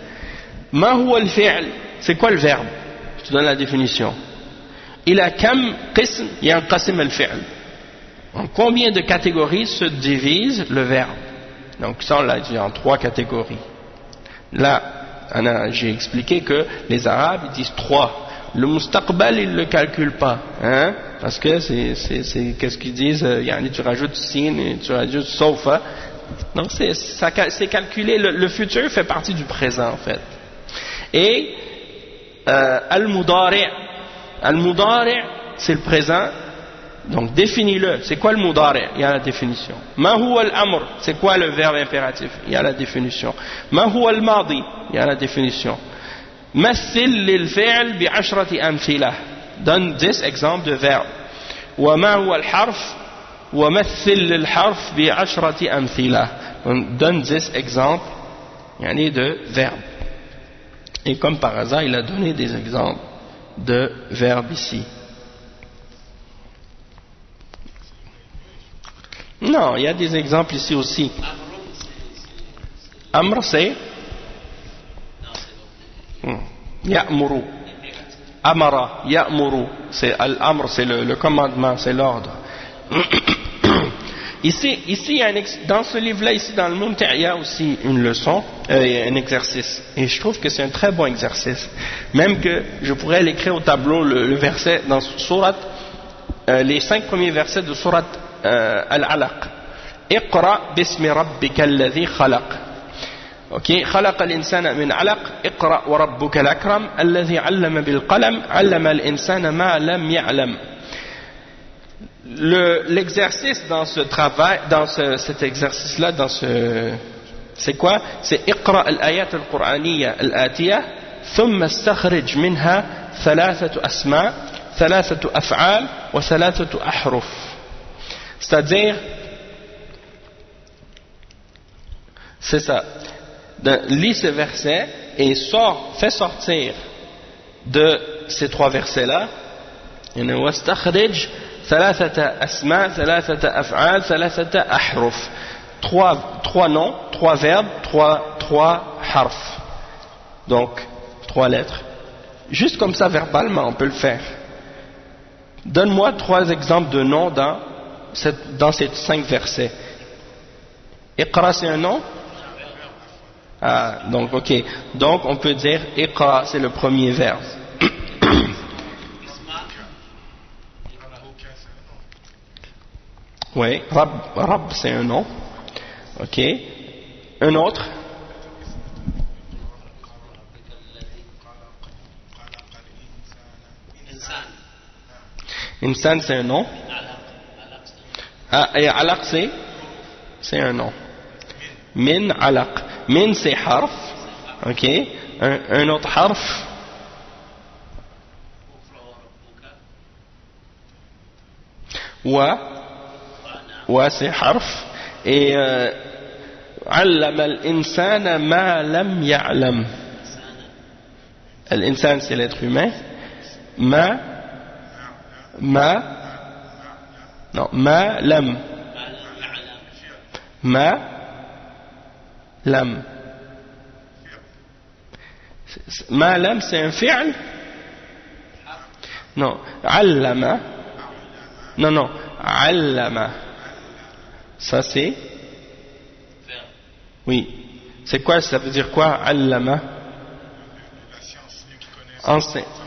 Ma huwa al-fi'l. C'est quoi le verbe? Je te donne la définition. Ila kam qism yanqasim al-fi'l. En combien de catégories se divise le verbe? Donc ça on l'a dit en 3 catégories. Là, j'ai expliqué que les Arabes ils disent 3. Le mustaqbal ils ne le calculent pas, hein? Parce que c'est qu'est-ce qu'ils disent, tu rajoutes sin et tu rajoutes sawfa, Donc c'est calculé, le futur fait partie du présent en fait. Et al-mudari', c'est le présent, donc définis-le. C'est quoi le mudari'? Il y a la définition. Ma huwa al-amr, c'est quoi le verbe impératif? Il y a la définition. Ma huwa al-madi, il y a la définition. Mathil lil-fi'l bi 'ashrati amthilah, donne 10 exemples de verbes. Wa ma huwa al-harf wa mathil lil-harf bi 'ashrati amthilah, donne 10 exemples de verbes. Et comme par hasard, il a donné des exemples de verbes ici. Non, il y a des exemples ici aussi. Amr, c'est Ya'muru. Amara, Ya'muru. C'est Al-Amr, c'est le commandement, c'est l'ordre. Ici, dans ce livre-là, ici dans le Mumti', il y a aussi une leçon, un exercice. Et je trouve que c'est un très bon exercice. Même que je pourrais l'écrire au tableau, le verset dans Surat, les 5 premiers versets de Surat Al-Alaq. Iqra bismi rabbika alladhi khalaq. Ok, khalaqa al-insana min alaq, iqra wa rabbuka al-akram, alladhi 'allama bil qalam, 'allama al-insana ma lam ya'lam. L'exercice dans ce travail, cet exercice-là, c'est quoi? C'est Iqra al-ayat al-Qur'aniyya al-atiyah, thumma istakhrij minha thalathatu asma, thalathatu af'al, wa thalathatu ahruf. C'est-à-dire, c'est ça. Lis ce verset et fais sortir de ces 3 versets-là, wastakhrij ثلاثة أسماء ثلاثة أفعال ثلاثة أحرف. 3 noms, 3 verbes, 3 harfs. Donc 3 lettres. Juste comme ça verbalement on peut le faire. Donne-moi 3 exemples de noms dans ces 5 versets. Iqra, c'est un nom? Ah, donc ok. Donc on peut dire Iqra, c'est le premier verbe. Oui, Rab c'est un nom. Ok. Un autre. Insan c'est un nom. Et Alaq c'est un nom. Min Alaq. Min c'est harf. Ok. Un autre harf. Wa c'est harf. Et allama al-insana ma lam ya'lam. Al-insan c'est l'être humain. Ma lam. Ma lam. Ma lam c'est un fi'l? Non. Allama. Non. Allama. Ça c'est? Oui. C'est quoi? Ça veut dire quoi? Allama?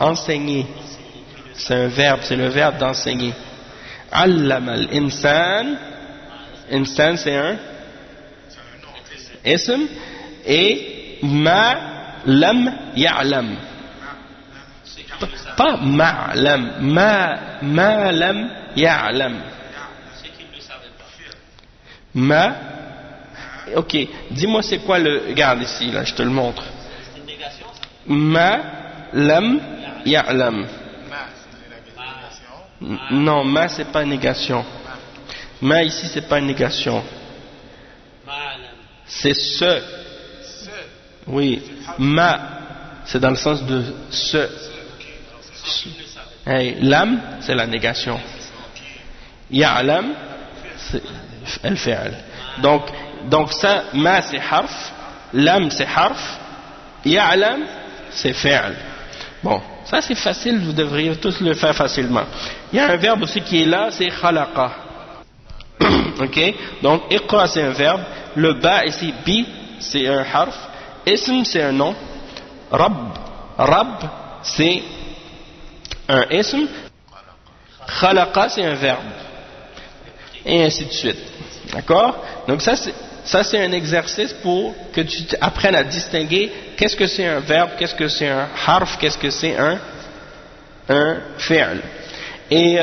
Enseigner. C'est un verbe, c'est le verbe d'enseigner. Allama al-insan. Insan c'est un ism. Et ma lam ya'lam. Pas ma'lam. Ma lam ya'lam. Ma, ok, dis-moi c'est quoi le, regarde ici, là, je te le montre. C'est une négation, ça? Ma, lam, ya'lam. Non, ma c'est pas une négation. Ma ici c'est pas une négation. C'est ce. Oui, ma, c'est dans le sens de ce. Hey, lam, c'est la négation. Ya'lam, c'est el fi'l. Donc ça, ma c'est harf, lam c'est harf, ya'lam c'est fi'l. Bon, ça c'est facile, vous devriez tous le faire facilement. Il y a un verbe aussi qui est là, c'est khalaqa. Ok, donc iqra c'est un verbe, le ba ici, bi c'est un harf, ism c'est un nom, rab c'est un ism, khalaqa c'est un verbe, et ainsi de suite. D'accord? Donc ça Ça c'est un exercice pour que tu apprennes à distinguer qu'est-ce que c'est un verbe, qu'est-ce que c'est un harf, qu'est-ce que c'est un fi'l. Et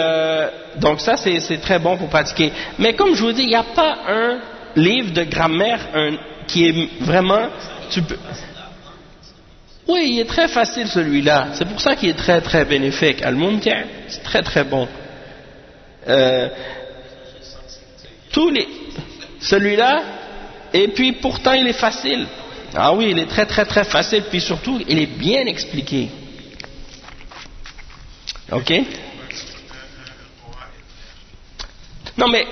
donc ça c'est très bon pour pratiquer. Mais comme je vous dis, il n'y a pas un livre de grammaire qui est vraiment... Oui, il est très facile celui-là. C'est pour ça qu'il est très très bénéfique. Al-Mumti', c'est très très bon. Celui-là, et puis pourtant il est facile. Ah oui, il est très très très facile, puis surtout il est bien expliqué. Ok? Non mais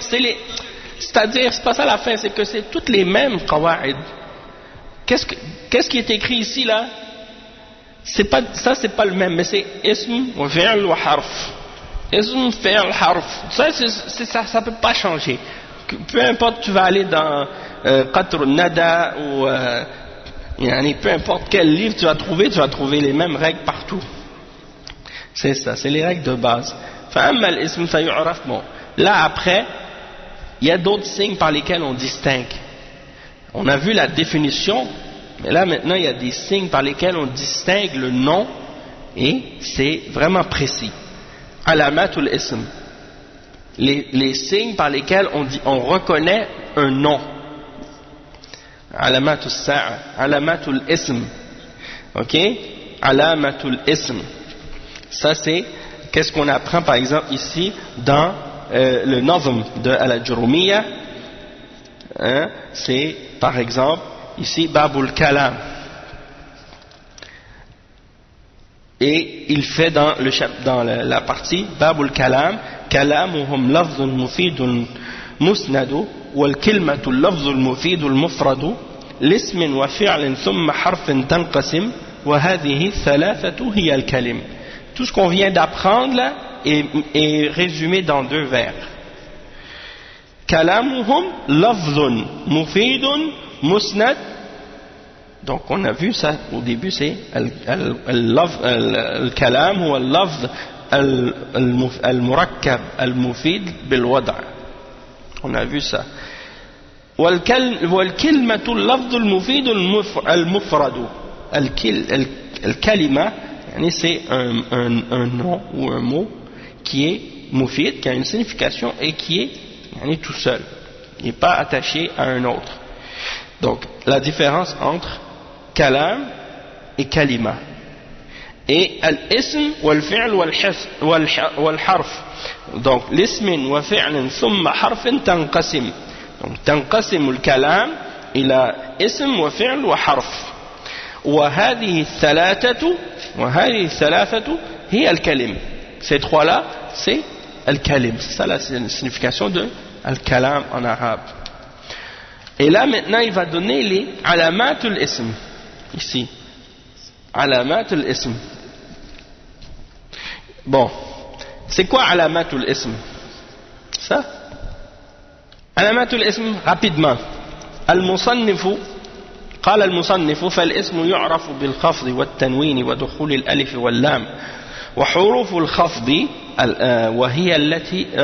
c'est-à-dire, c'est pas ça la fin, c'est que c'est toutes les mêmes qawa'id. Qu'est-ce qui est écrit ici là? C'est pas le même, mais c'est ism wa fi'l wa harf. Ism, fi'l, harf. Ça peut pas changer. Peu importe, tu vas aller dans Qatr Nada ou peu importe quel livre tu vas trouver les mêmes règles partout. C'est ça, c'est les règles de base. فأما الاسم فيعرف. Bon, là après, il y a d'autres signes par lesquels on distingue. On a vu la définition, mais là maintenant il y a des signes par lesquels on distingue le nom et c'est vraiment précis. Alamatul ism. Les signes par lesquels on reconnaît un nom. Alamatul sa'a, alamatul ism. Ok? Alamatul ism. Ça c'est, qu'est-ce qu'on apprend par exemple ici dans le nazm de Al-Jurumiyya, c'est par exemple ici Babul Kalam, et il fait dans la partie Babul Kalam, Kalamuhum lafzun mufidun musnadu wal kilmatu lafzul mufidul mufradu l'ismin wa fi'lin thumma harfin tanqasim wa hadhihi thalathatu hiya al-kalim. Tout ce qu'on vient d'apprendre là est résumé dans deux vers. Kalamuhum lafzun mufidun musnad. Donc on a vu ça au début, c'est al-kalam ou al-lafz al-murakkab al-mufid bil-wada'. On a vu ça. وَالْكِلْمَةُ اللَّفْظُ الْمُفِيدُ الْمُفْرَدُ. Al-kalima, c'est un nom ou un mot qui est mufid, qui a une signification et qui est tout seul. Il n'est pas attaché à un autre. Donc la différence entre kalam et kalima. Et al-ism wal-fi'l wal-harf. Donc l'ismin wa fi'lin thumma harfin tanqasim. Donc tanqasim al-kalam ila ism wa fi'l wa harf. وهذه الثلاثة هي الكلم. Ces trois-là, c'est al-kalim. C'est ça la signification de al-kalam en arabe. Et là maintenant il va donner les alamatul ism. Ici. Alamatul ism. Bon. C'est quoi alamatul ism? Ça? Alamatul ism, rapidement. Al-musannifu. قال المصنف فالاسم يعرف بالخفض والتنوين ودخول الألف واللام وحروف الخفض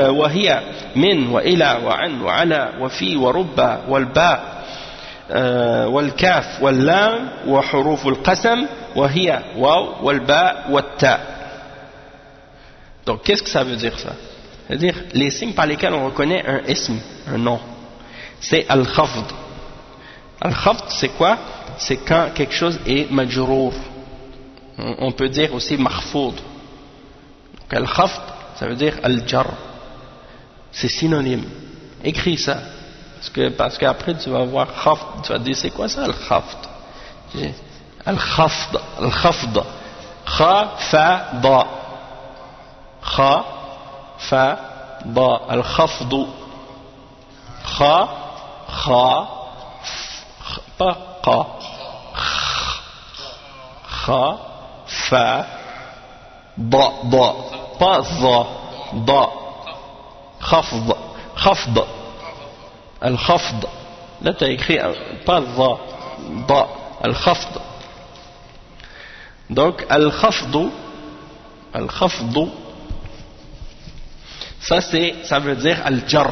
وهي من وإلى وعن وعلى وفي ورب والباء والكاف واللام وحروف القسم وهي واو والباء والتاء. Donc qu'est-ce que ça veut dire ça? C'est-à-dire les signes par lesquels on reconnaît un ism, un nom. C'est al-khafd. Al-khafd, c'est quoi? C'est quand quelque chose est majrour. On peut dire aussi mahfoud. Donc al-khafd, ça veut dire al-jar. C'est synonyme. Écris ça. Parce qu'après tu vas voir khafd, tu vas dire c'est quoi ça al-khafd? Al-khafd, al-khafd. Kha, fa, da. Kha, fa, da. Al-khafdu. Kha, kha. pas qa, kha, fa, da, pas za, da, khafd, khafd, al-khafd. Là tu as écrit pas za, da, al-khafd. Donc al-khafdu, ça veut dire al-jar.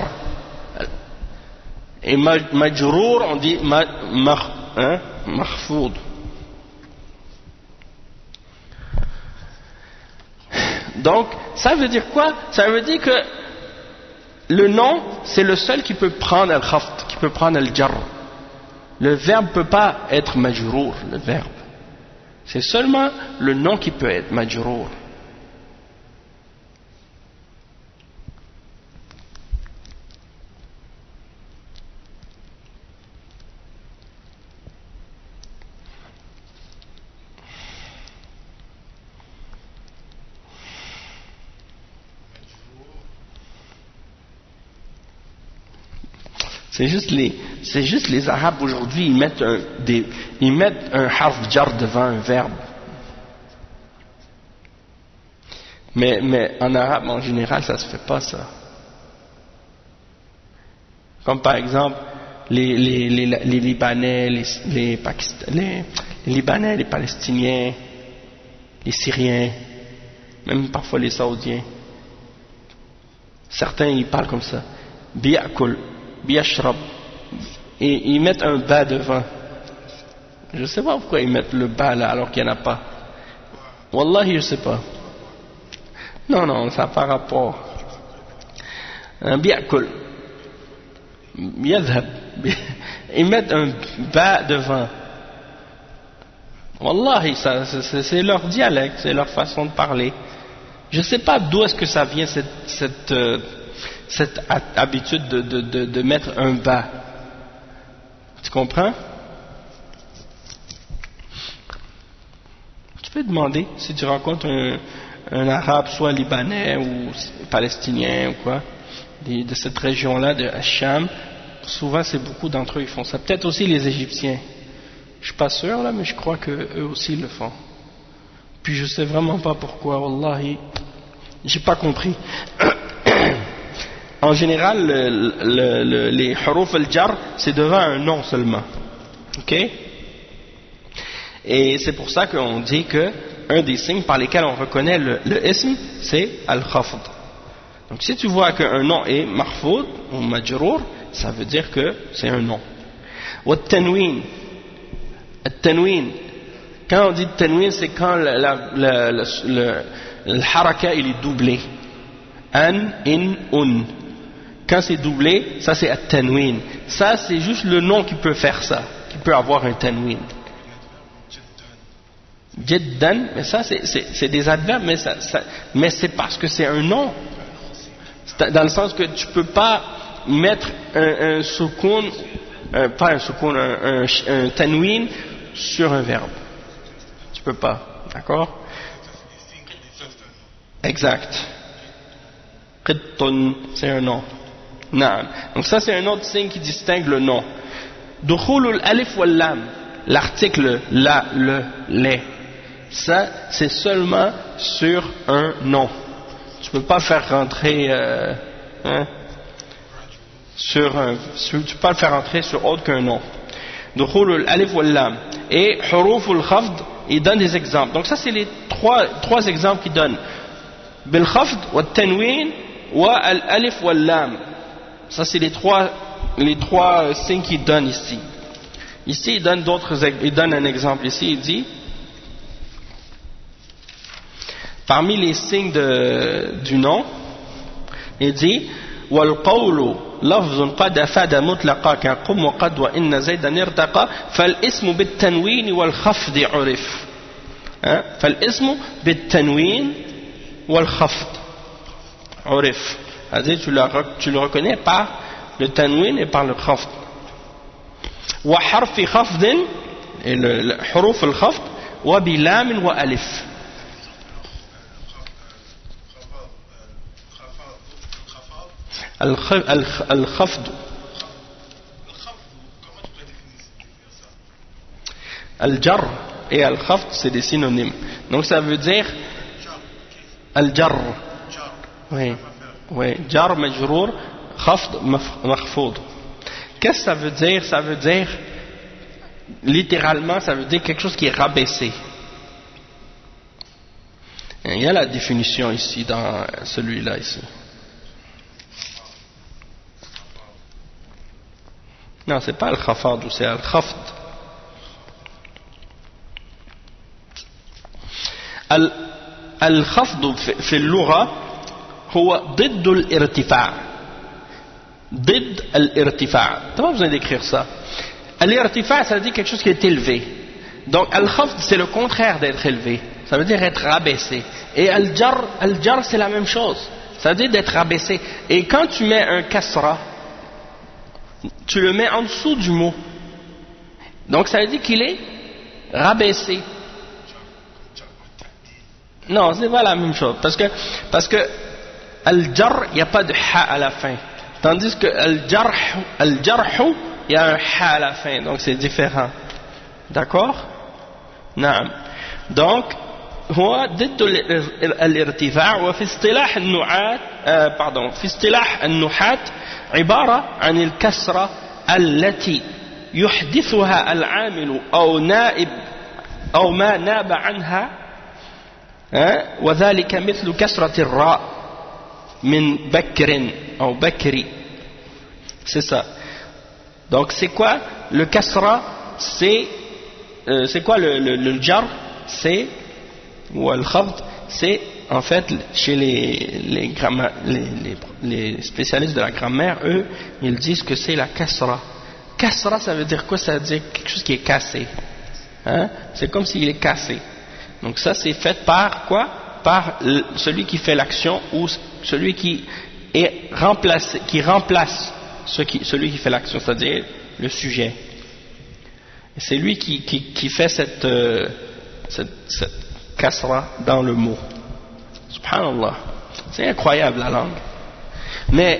Et majrour, on dit mahfoud. Donc, ça veut dire quoi? Ça veut dire que le nom, c'est le seul qui peut prendre al-khafd, qui peut prendre al-jar. Le verbe ne peut pas être majrour, le verbe. C'est seulement le nom qui peut être majrour. C'est juste les Arabes aujourd'hui, ils mettent un harf jar devant un verbe. Mais en arabe, en général, ça se fait pas, ça. Comme par exemple, les Libanais, les Libanais, les Palestiniens, les Syriens, même parfois les Saoudiens. Certains, ils parlent comme ça. Bi'akul. Biashrab, et ils mettent un ba devant. Je ne sais pas pourquoi ils mettent le ba là alors qu'il n'y en a pas. Wallahi, je ne sais pas. Non, ça n'a pas rapport. Un biakul, yadhab, ils mettent un ba devant. Wallahi, c'est leur dialecte, c'est leur façon de parler. Je ne sais pas d'où est-ce que ça vient cette habitude de mettre un bas. Tu comprends? Tu peux demander si tu rencontres un arabe, soit libanais ou palestinien ou quoi, de cette région-là, de Hacham. Souvent, c'est beaucoup d'entre eux qui font ça. Peut-être aussi les Égyptiens. Je suis pas sûr là, mais je crois que eux aussi le font. Puis je sais vraiment pas pourquoi. Wallahi, j'ai pas compris. En général, les huruf al-jar, c'est devant un nom seulement. Ok? Et c'est pour ça qu'on dit que un des signes par lesquels on reconnaît le ism, c'est al-khafd. Donc si tu vois qu'un nom est marfoud ou majrour, ça veut dire que c'est un nom. Wa tanwin. Quand on dit tanwin, c'est quand le haraka il est doublé. An, in, un. Quand c'est doublé, ça c'est at-tanwin. Ça c'est juste le nom qui peut faire ça, qui peut avoir un tanwin. Jiddan, mais ça c'est des adverbes, mais c'est parce que c'est un nom. Dans le sens que tu peux pas mettre un soukoun, pas un soukoun, un tanwin sur un verbe. Tu peux pas, d'accord? Exact. Qittun, c'est un nom. Naam. Donc ça c'est un autre signe qui distingue le nom. Dukhulul alif wal lam, l'article la, le, les. Ça c'est seulement sur un nom. Tu peux pas faire rentrer tu peux pas le faire rentrer sur autre qu'un nom. Dukhulul alif wal lam. Et huruful khafd, il donne des exemples. Donc ça c'est les trois exemples qu'il donne. Bil khafd wa tanwin wa al alif wal lam. Ça c'est les trois signes qu'il donne ici. Ici il donne un exemple. Ici il dit, parmi les signes du nom, il dit wal qawlu lafzun qad afada mutlaqa ka qum wa qad wa inna zaydan irtaqa fal ismu bit tanwin wal khafd urif. Fal ismu bit tanwin wal khafd urif. C'est-à-dire tu le reconnais par le tanwin et par le khafd. Wa harfi khafdin, et le huruf al khafd, wa bilam wa alif. Al khafd. Al jar et al khafd c'est des synonymes. Donc ça veut dire al jar. Oui. Oui, jar majrour, khafd makhfoud. Qu'est-ce que ça veut dire? Ça veut dire, littéralement, ça veut dire quelque chose qui est rabaissé. Il y a la définition ici, dans celui-là ici. Non, c'est pas al-khafad, c'est al-khafd. الخفض في اللغة هو ضد الارتفاع. ضد الارتفاع. Tu n'as pas besoin d'écrire ça. L'irtifa, ça veut dire quelque chose qui est élevé. Donc al-khafd, c'est le contraire d'être élevé. Ça veut dire être rabaissé. Et al-jar, c'est la même chose. Ça veut dire d'être rabaissé. Et quand tu mets un kasra, tu le mets en dessous du mot. Donc ça veut dire qu'il est rabaissé. Non, c'est pas la même chose. Parce que al-jar, il n'y a pas de ha à la fin. Tandis que al-jarhu, il y a un ha à la fin. Donc c'est différent. D'accord? Non. Donc, هو ضد الارتفاع وفي اصطلاح النحاة في اصطلاح النحاة عبارة عن الكسرة التي يحدثها العامل أو ما ناب عنها وذلك مثل كسرة الراء من بكر أو بكري. C'est ça. Donc c'est quoi le kasra? C'est quoi le jar? C'est ou al-khafd, c'est en fait chez les spécialistes de la grammaire, eux, ils disent que c'est la kasra. Kasra, ça veut dire quoi? Ça veut dire quelque chose qui est cassé. Hein? C'est comme s'il est cassé. Donc ça, c'est fait par quoi? Par celui qui fait l'action ou celui qui est remplacé, qui remplace celui qui fait l'action, c'est-à-dire le sujet. Et c'est lui qui fait cette kasra dans le mot. Subhanallah. C'est incroyable la langue. Mais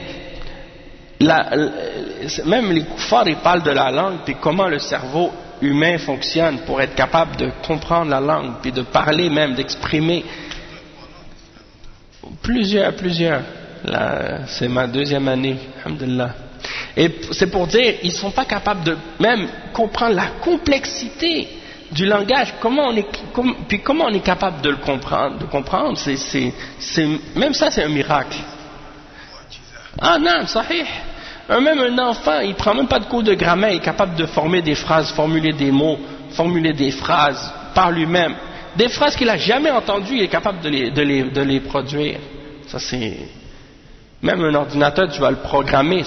même les kuffars, ils parlent de la langue puis comment le cerveau humain fonctionne pour être capable de comprendre la langue puis de parler même, d'exprimer. Plusieurs. C'est ma 2e année, alhamdulillah. Et c'est pour dire, ils ne sont pas capables de même comprendre la complexité du langage. Comment on est capable de le comprendre, même ça c'est un miracle. Ah non, sahih. Même un enfant, il prend même pas de cours de grammaire, il est capable de former des phrases, formuler des mots, formuler des phrases par lui-même. Des phrases qu'il a jamais entendues, il est capable de les produire. Ça c'est même un ordinateur, tu vas le programmer.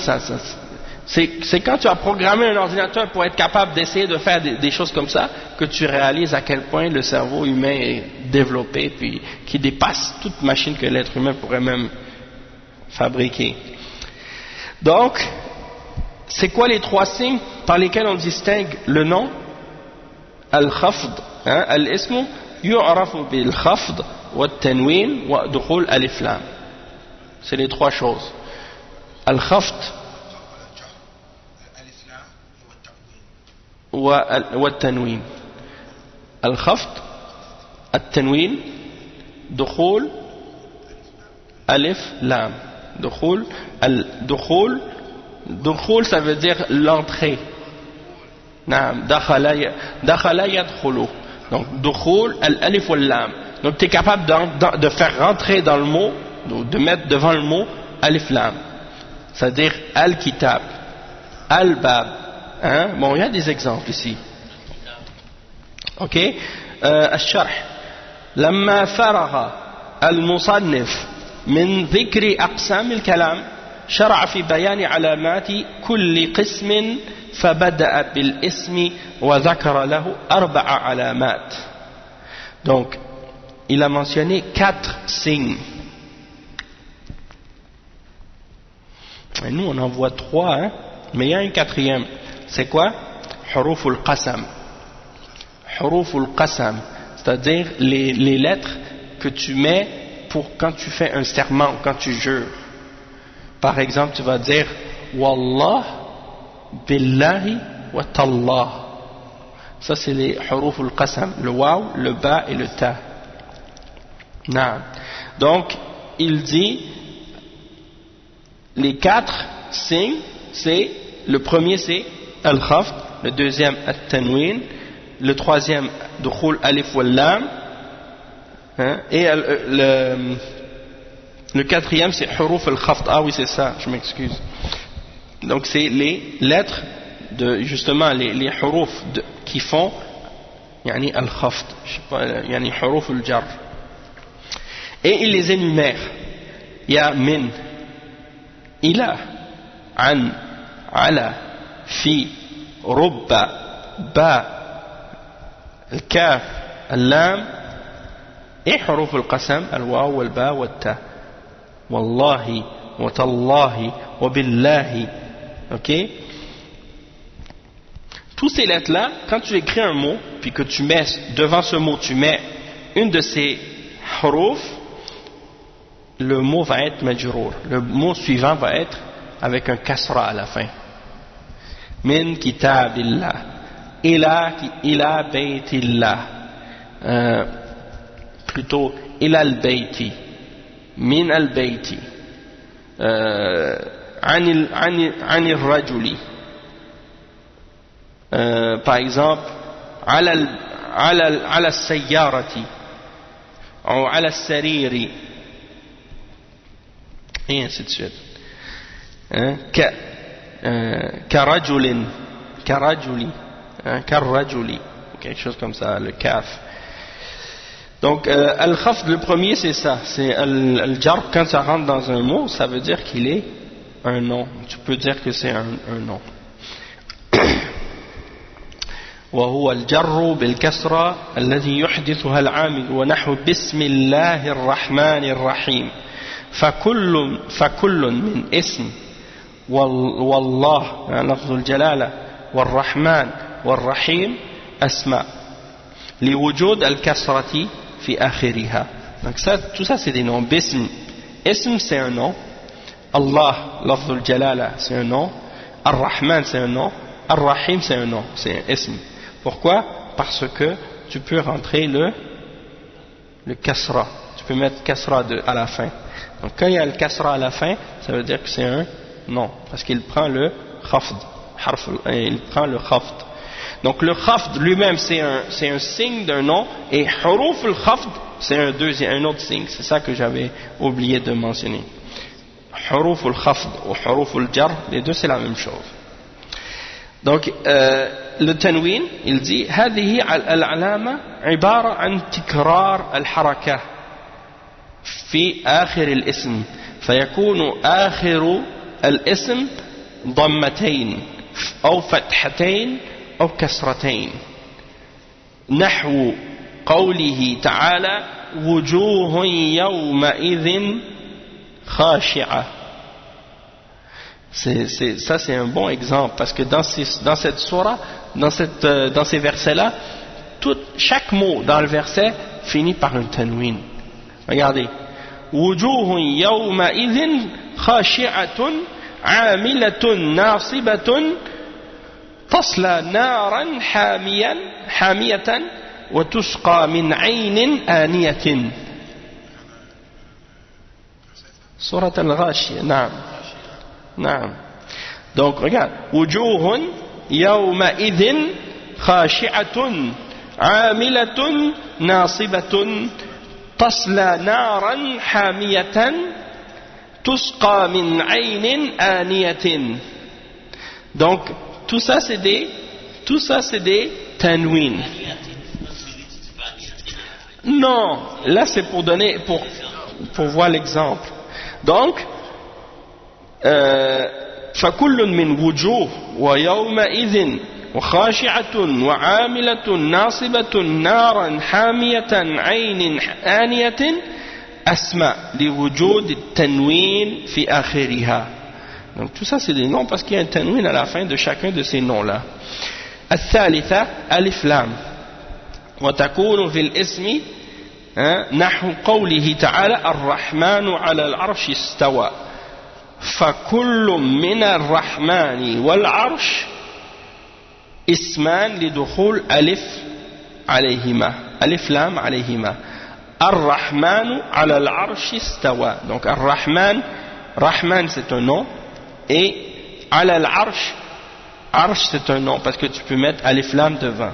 C'est quand tu as programmé un ordinateur pour être capable d'essayer de faire des choses comme ça que tu réalises à quel point le cerveau humain est développé puis qui dépasse toute machine que l'être humain pourrait même fabriquer. Donc, c'est quoi les 3 signes par lesquels on distingue le nom? Al-khafd, al-ismu yu'rafu bil-khafd wa-tanwin wa dukhul al-iflam. C'est les 3 choses. Al-khafd والتنوين. الخفض التنوين دخول ألف لام. دخول ça veut dire l'entrée. نعم دخل يدخل. Donc دخول الألف واللام. Donc tu es capable de faire rentrer dans le mot, de mettre devant le mot alif lam. C'est-à-dire al-kitab, al-bab. Hein? Bon, il y a des exemples ici. Ok. الشرح لما فرغ المصنف من ذكر أقسام الكلام شرع في بيان علامات كل قسم فبدأ بالاسم وذكر له 4 علامات. Donc il a mentionné 4 signes. Et nous on en voit 3, hein? Mais il y a un 4e. C'est quoi? Huruf al-qasam. Huruf al-qasam, c'est-à-dire les lettres que tu mets pour quand tu fais un serment, quand tu jures. Par exemple, tu vas dire Wallah, Billahi, wa Tallah. Ça, c'est les huruf al-qasam, le waw, le ba et le ta. Naam. Donc, il dit les 4 signes, c'est le premier c'est al-khafd, le deuxième at-tanwin, le troisième dukhul alif wal lam, et le 4e c'est huruf al-khafd. Ah oui, c'est ça, je m'excuse. Donc c'est les lettres justement les huruf qui font yani al-khafd, je sais pas, yani huruf al-jar, et il les énumère. Il y a min, ila, an, ala, fi, rubba, ba, al-kaf, al-lam, et huruf al-qasam, al-waw, al-ba, wal-ta, wallahi, wa tallahi, wa billahi. Ok? Tous ces lettres-là, quand tu écris un mot, puis que tu mets devant ce mot, tu mets une de ces huruf, le mot va être majrour. Le mot suivant va être avec un kasra à la fin. Min kitabillah, ila baytillah, plutôt ila al-bayti, min al-bayti, anil rajuli. Par exemple, ala sayyarati, ou ala sariri, et ainsi de suite. Karajulin, karajuli, karajuli, quelque chose comme ça, le kaf. Donc, al-khafd, le premier, c'est ça. C'est al-jar, quand ça rentre dans un mot, ça veut dire qu'il est un nom. Tu peux dire que c'est un nom. وهو الجر بالكسرة الذي يحدثها العامل ونحو بسم الله الرحمن الرحيم فكل من اسم والله لفظ الجلالة والرحمن والرحيم أسماء لوجود الكسرة في آخرها. Donc ça, tout ça c'est des noms. Bism, ism c'est un nom. Allah, lafz al-jalala c'est un nom. Ar-Rahman c'est un nom. Ar-Rahim c'est un nom. C'est un ism. Pourquoi? Parce que tu peux rentrer le kasra. Tu peux mettre kasra à la fin. Donc quand il y a le kasra à la fin, ça veut dire que c'est un nom. Parce qu'il prend le khafd. Il prend le khafd. Donc le khafd lui-même c'est un signe d'un nom. Et huruf al-khafd c'est un autre signe. C'est ça que j'avais oublié de mentionner. Huruf al-khafd ou huruf al-jar, les deux c'est la même chose. Donc le tanwin, il dit هذه العلامة عبارة عن تكرار الحركة في آخر الاسم فيكون آخر الاسم ضمتين أو فتحتين أو كسرتين نحو قوله تعالى وجوه يومئذ خاشعة. Ça c'est un bon exemple parce que dans cette surah, dans ces versets-là, chaque mot dans le verset finit par un tanwin. Regardez. وجوه يومئذ خاشعة عاملة ناصبة تصلى نارا حامية وتسقى من عين آنية. سورة الغاشية. نعم. نعم. Donc regarde. وجوه يومئذ خاشعة عاملة ناصبة تصلى نارا حامية تسقى من عين آنية. Donc tout ça c'est des tanwin. Non, là c'est pour donner pour voir l'exemple. Donc فكل من وجوه ويومئذ وخاشعة وعاملة ناصبة نارا حامية عين آنية أسماء لوجود التنوين في آخرها. Donc tout ça c'est des noms parce qu'il y a un tanwin à la fin de chacun de ces noms-là. الثالثة ألف لام وتكون في الاسم نحو قوله تعالى الرحمن على العرش استوى فكل من الرحمن والعرش اسمان لدخول ألف عليهما ألف لام عليهما. الرحمن على العرش استوى. Donc الرحمن, Rahman c'est un nom et على العرش, Arsh c'est un nom parce que tu peux mettre Alif Lam devant.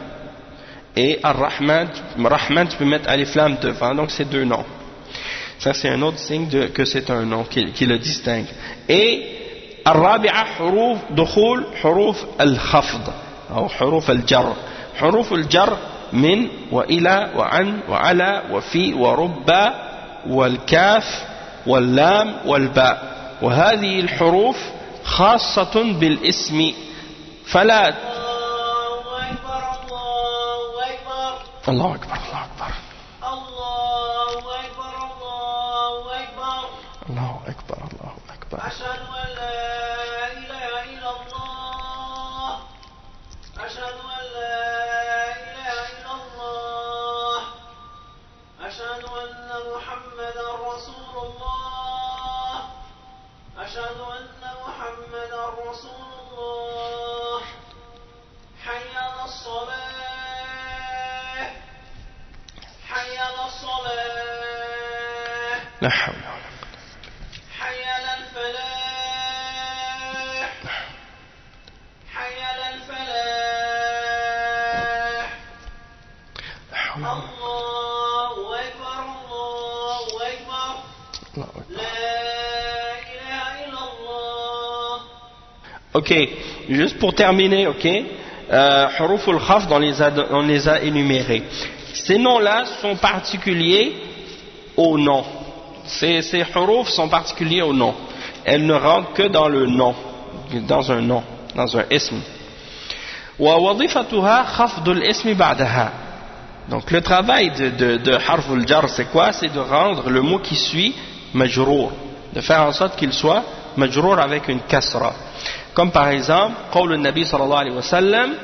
Et Ar-Rahman, Rahman tu peux mettre Alif Lam devant, donc c'est deux noms. Ça c'est un autre signe que c'est un nom qui le distingue. Et الرابعة حروف دخول حروف الخفض أو حروف الجر. حروف الجر من وإلى وعن وعلى وفي ورب والكاف واللام والباء، وهذه الحروف خاصة بالاسم فلا الله أكبر الله أكبر الله أكبر الله أكبر. أشهد أن لا إله إلا الله أشهد أن لا إله إلا الله أشهد أن محمدا رسول الله أشهد أن محمدا رسول الله. حي على الصلاة حي على الصلاة لا حول ولا قوة. حي على الفلاح حي على الفلاح. الله أكبر الله أكبر الله أكبر. لا إله إلا الله. Ok, juste pour terminer, ok, Huruf al-Khafd, on les a énumérés. Ces noms-là sont particuliers au nom. Ces huruf sont particuliers au nom. Elles ne rentrent que dans le nom, dans un nom, dans un ism. ووظيفتها خفض الاسم بعدها. Donc le travail de harf al-jar, c'est quoi? C'est de rendre le mot qui suit majrour, de faire en sorte qu'il soit majrour avec une kasra. Comme par exemple, قول النبي صلى الله عليه وسلم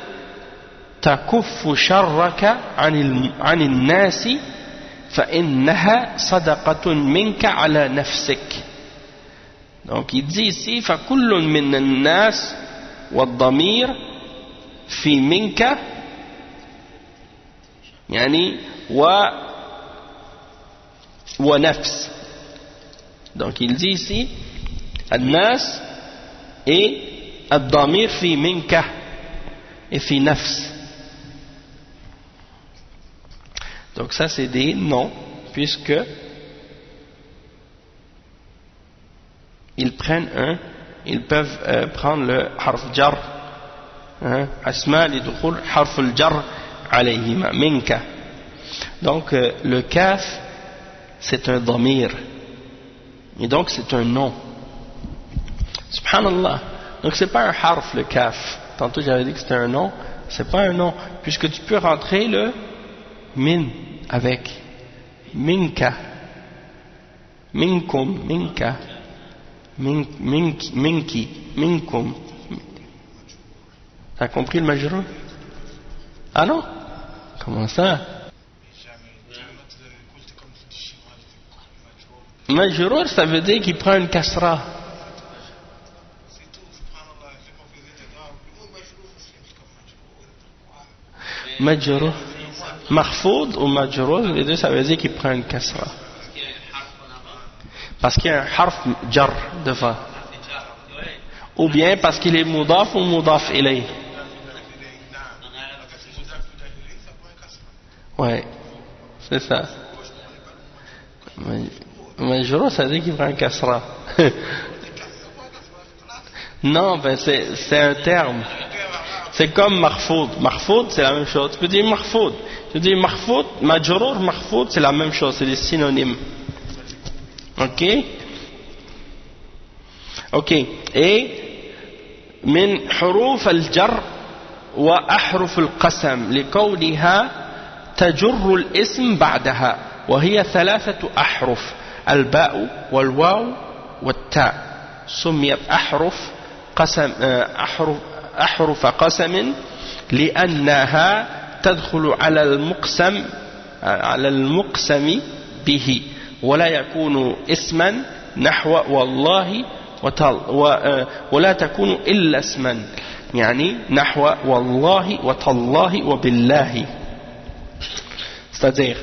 تكف شرك عن الناس فإنها صدقة منك على نفسك. Donc il dit ici فكل من الناس والضمير في منك يعني ونفس. Donc il dit ici الناس et الضمير في منك et في نفس. Donc ça c'est des noms puisque ils peuvent prendre le harf jar, asma lidukhul harf al-jar alayhima minka. Donc le kaf c'est un dhamir et donc c'est un nom. Subhanallah. Donc c'est pas un harf le kaf. Tantôt j'avais dit que c'était un nom, c'est pas un nom puisque tu peux rentrer le min avec minka, minkum, minka, minki, minkum. T'as compris le majrour? Ah non? Comment ça? Majrour, ça veut dire qu'il prend une kasra. Majrour. Mahfoud ou majrour, les deux ça veut dire qu'il prend une kasra. Parce qu'il y a un harf jar devant. Ou bien parce qu'il est mudaf ou mudaf ilay. Ouais, c'est ça. Majrour, ça veut dire qu'il prend une kasra. Non, ben c'est un terme. C'est comme mahfoud. Mahfoud, c'est la même chose. Tu peux dire mahfoud. Tu dis mahfoud, majrour, mahfoud, c'est la même chose. C'est des synonymes. Ok? Ok. Et من حروف الجر وأحرف القسم لقولها تجر الاسم بعدها وهي 3 أحرف الباء والواو والتاء سميت أحرف قسم لأنها تدخل على المقسم به ولا يكون اسما نحو والله ولا تكون إلا اسما يعني نحو والله وتالله وبالله. C'est-à-dire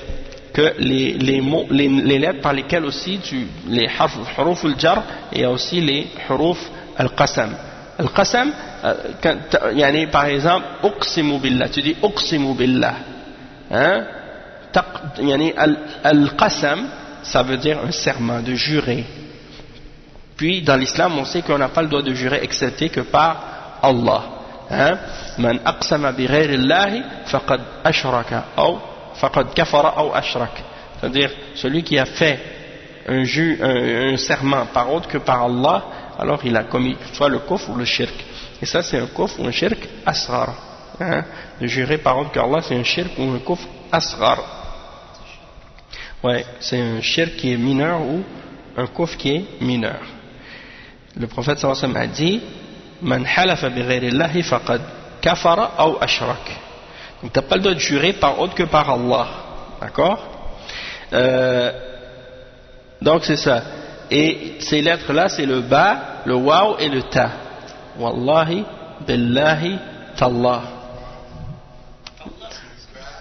que les mots, les lettres par lesquelles aussi les huruf al-jar et aussi les huruf al-qasam. Al-qasam, yani par exemple, uqsimu billah, tu dis uqsimu billah. Hein? Yani al-qasam, ça veut dire un serment, de jurer. Puis dans l'islam on sait qu'on n'a pas le droit de jurer excepté que par Allah. Hein? Man aqsama bi ghayri Allahi faqad ashraka ou faqad kafara ou ashrak. C'est-à-dire celui qui a fait un serment par autre que par Allah, alors il a commis soit le kufr ou le shirk. Et ça c'est un kufr ou un shirk asghar. Hein? De jurer par autre qu'Allah c'est un shirk ou un kufr asghar. Ouais, c'est un shirk qui est mineur ou un kufr qui est mineur. Le prophète sallallahu alayhi wa sallam a dit Man halafa bi ghayri Allahi faqad kafara ou ashrak. Donc tu n'as pas le droit de jurer par autre que par Allah. D'accord? Donc c'est ça. Et ces lettres là c'est le ba, le waw et le ta. Wallahi, billahi, tallah.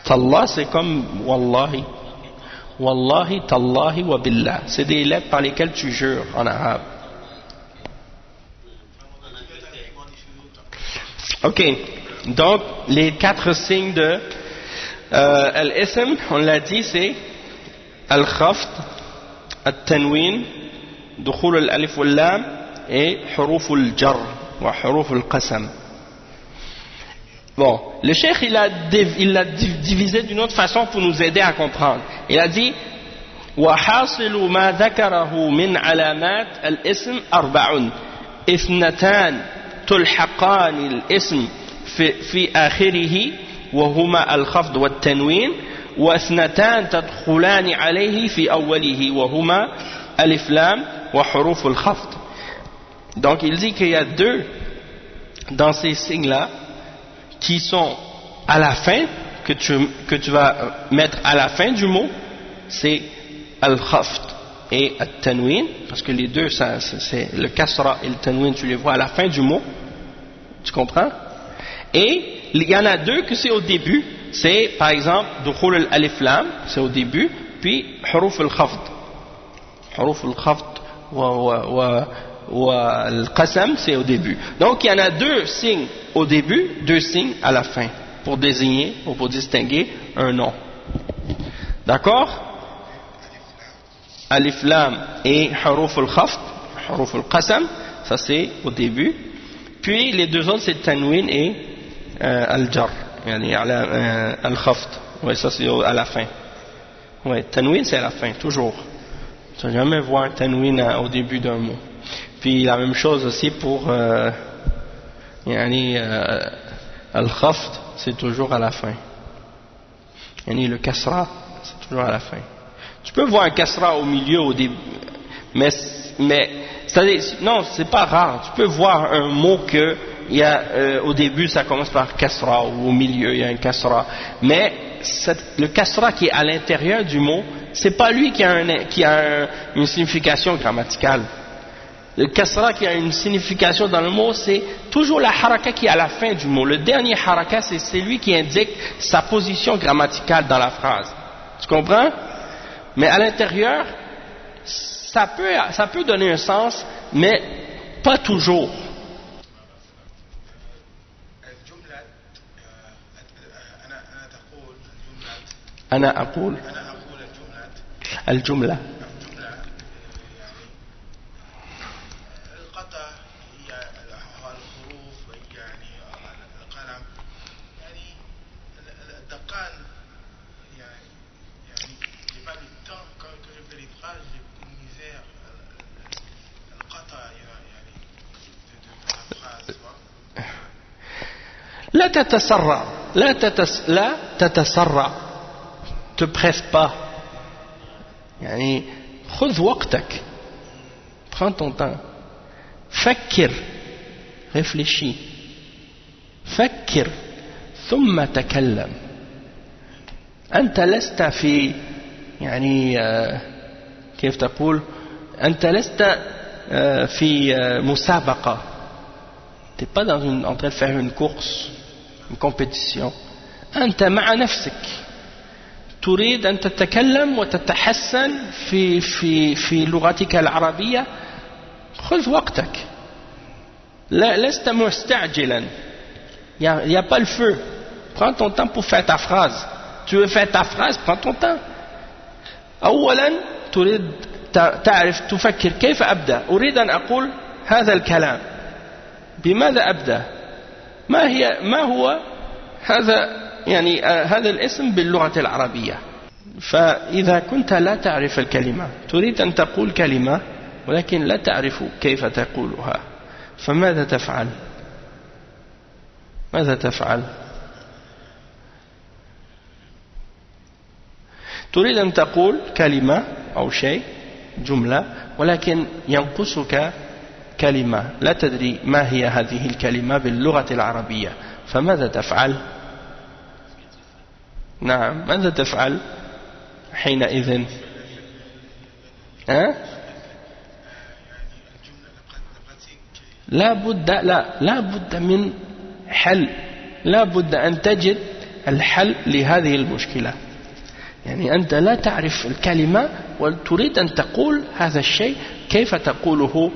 Tallah c'est comme wallahi. Wallahi, tallahi wa billah. C'est des lettres par lesquelles tu jures en arabe. Ok, donc les 4 signes de al-ism, on l'a dit, c'est al-khafd, al-tanwin, dukhul al-alif wal-lam et huruf al-jar wa huruf al-qasam. Bon, le cheikh il l'a divisé d'une autre façon pour nous aider à comprendre. Il a dit وحاصل ما ذكره من علامات الاسم 4 اثنتان تلحقان الاسم في آخره وهما الخفض والتنوين واثنتان تدخلان عليه في أوله وهما ألف لام وحروف الخفض. Donc il dit qu'il y a 2 dans ces signes là qui sont à la fin, que tu vas mettre à la fin du mot, c'est al-khafd et al-tanwin, parce que les deux, c'est le kasra et le tanwin, tu les vois à la fin du mot, tu comprends? Et il y en a 2 que c'est au début, c'est par exemple dukhul al-alif lam, c'est au début, puis huruf al-khafd. Huruf al-khafd wa al-qasam, c'est au début. Donc il y en a 2 signes au début, 2 signes à la fin, pour désigner ou pour distinguer un nom. D'accord? Alif lam et huruf al-khafd, huruf al-qasam, ça c'est au début. Puis les 2 autres c'est tanwin et al-jar, yani al-khafd. Ouais, ça c'est à la fin. Ouais, tanwin c'est à la fin, toujours. Tu vas jamais voir un tanwin au début d'un mot. Puis la même chose aussi pour al-khafd, c'est toujours à la fin. Le kasra, c'est toujours à la fin. Tu peux voir un kasra au milieu, au début, mais non, c'est pas rare. Tu peux voir un mot que au début ça commence par kasra, ou au milieu il y a un kasra. Mais le kasra qui est à l'intérieur du mot, c'est pas lui qui a une signification grammaticale. Le kasra qui a une signification dans le mot, c'est toujours la haraka qui est à la fin du mot. Le dernier haraka, c'est celui qui indique sa position grammaticale dans la phrase. Tu comprends? Mais à l'intérieur, ça peut donner un sens, mais pas toujours. أنا أقول الجملة القطع هي الحروف يعني القلم يعني الدقان يعني j'ai pas le temps quand je fais les phrases j'ai une misère القطع يعني de la phrase لا تتسرع لا تتسرع te presse pas يعني خذ وقتك prends ton temps فكر réfléchis فكر ثم تكلم أنت لست في يعني كيف تقول أنت لست في مسابقة t'es pas en train de faire une course une compétition أنت مع نفسك تريد أن تتكلم وتتحسن في لغتك العربية خذ وقتك لست مستعجلا il n'y a pas le feu prends ton temps pour faire ta phrase tu veux faire ta phrase prends ton temps أولا تريد تعرف تفكر كيف أبدأ. أريد أن أقول هذا الكلام، بماذا أبدأ؟ ما هو هذا يعني هذا الاسم باللغة العربية؟ فإذا كنت لا تعرف الكلمة، تريد أن تقول كلمة ولكن لا تعرف كيف تقولها، فماذا تفعل؟ ماذا تفعل؟ تريد أن تقول كلمة أو شيء، جملة، ولكن ينقصك كلمة، لا تدري ما هي هذه الكلمة باللغة العربية، فماذا تفعل؟ نعم، ماذا تفعل حينئذ؟ لا بد من حل، لا بد أن تجد الحل لهذه المشكلة. يعني أنت لا تعرف الكلمة وتريد أن تقول هذا الشيء، كيف تقوله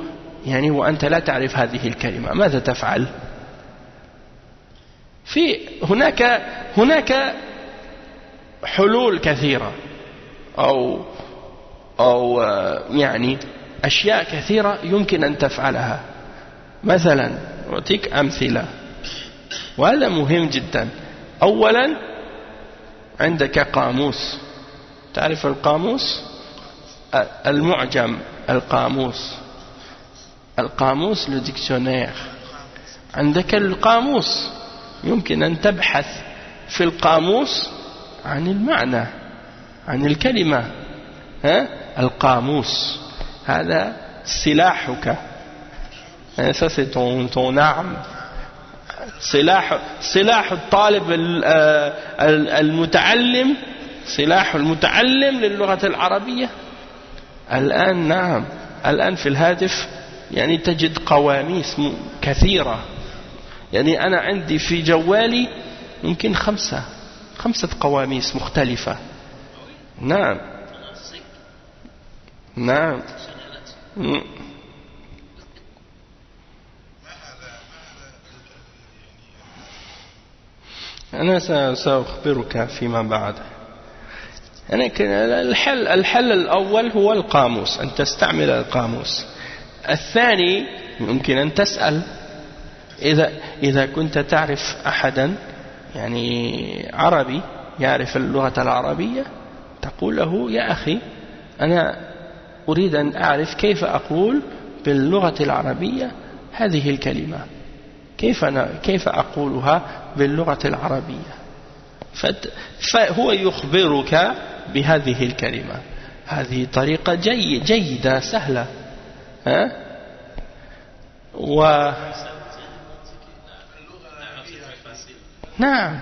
يعني وأنت لا تعرف هذه الكلمة؟ ماذا تفعل؟ هناك حلول كثيرة أو يعني أشياء كثيرة يمكن أن تفعلها. مثلا أعطيك أمثلة وهذا مهم جدا. أولا عندك قاموس، تعرف القاموس؟ المعجم، القاموس le dictionnaire. عندك القاموس، يمكن أن تبحث في القاموس عن المعنى، عن الكلمة. القاموس هذا سلاحك، ça c'est ton arme. سلاح الطالب المتعلم، سلاح المتعلم للغة العربية. الآن نعم، الآن في الهاتف يعني تجد قواميس كثيرة. يعني أنا عندي في جوالي يمكن خمسة قواميس مختلفة. نعم نعم. أنا سأخبرك فيما بعد. يعني الحل الأول هو القاموس، أن تستعمل القاموس. الثاني يمكن أن تسأل، إذا كنت تعرف أحدا يعني عربي يعرف اللغة العربية، تقول له يا أخي أنا أريد أن أعرف كيف أقول باللغة العربية هذه الكلمة، كيف أقولها باللغة العربية، فهو يخبرك بهذه الكلمة. هذه طريقة جيدة سهلة. نعم،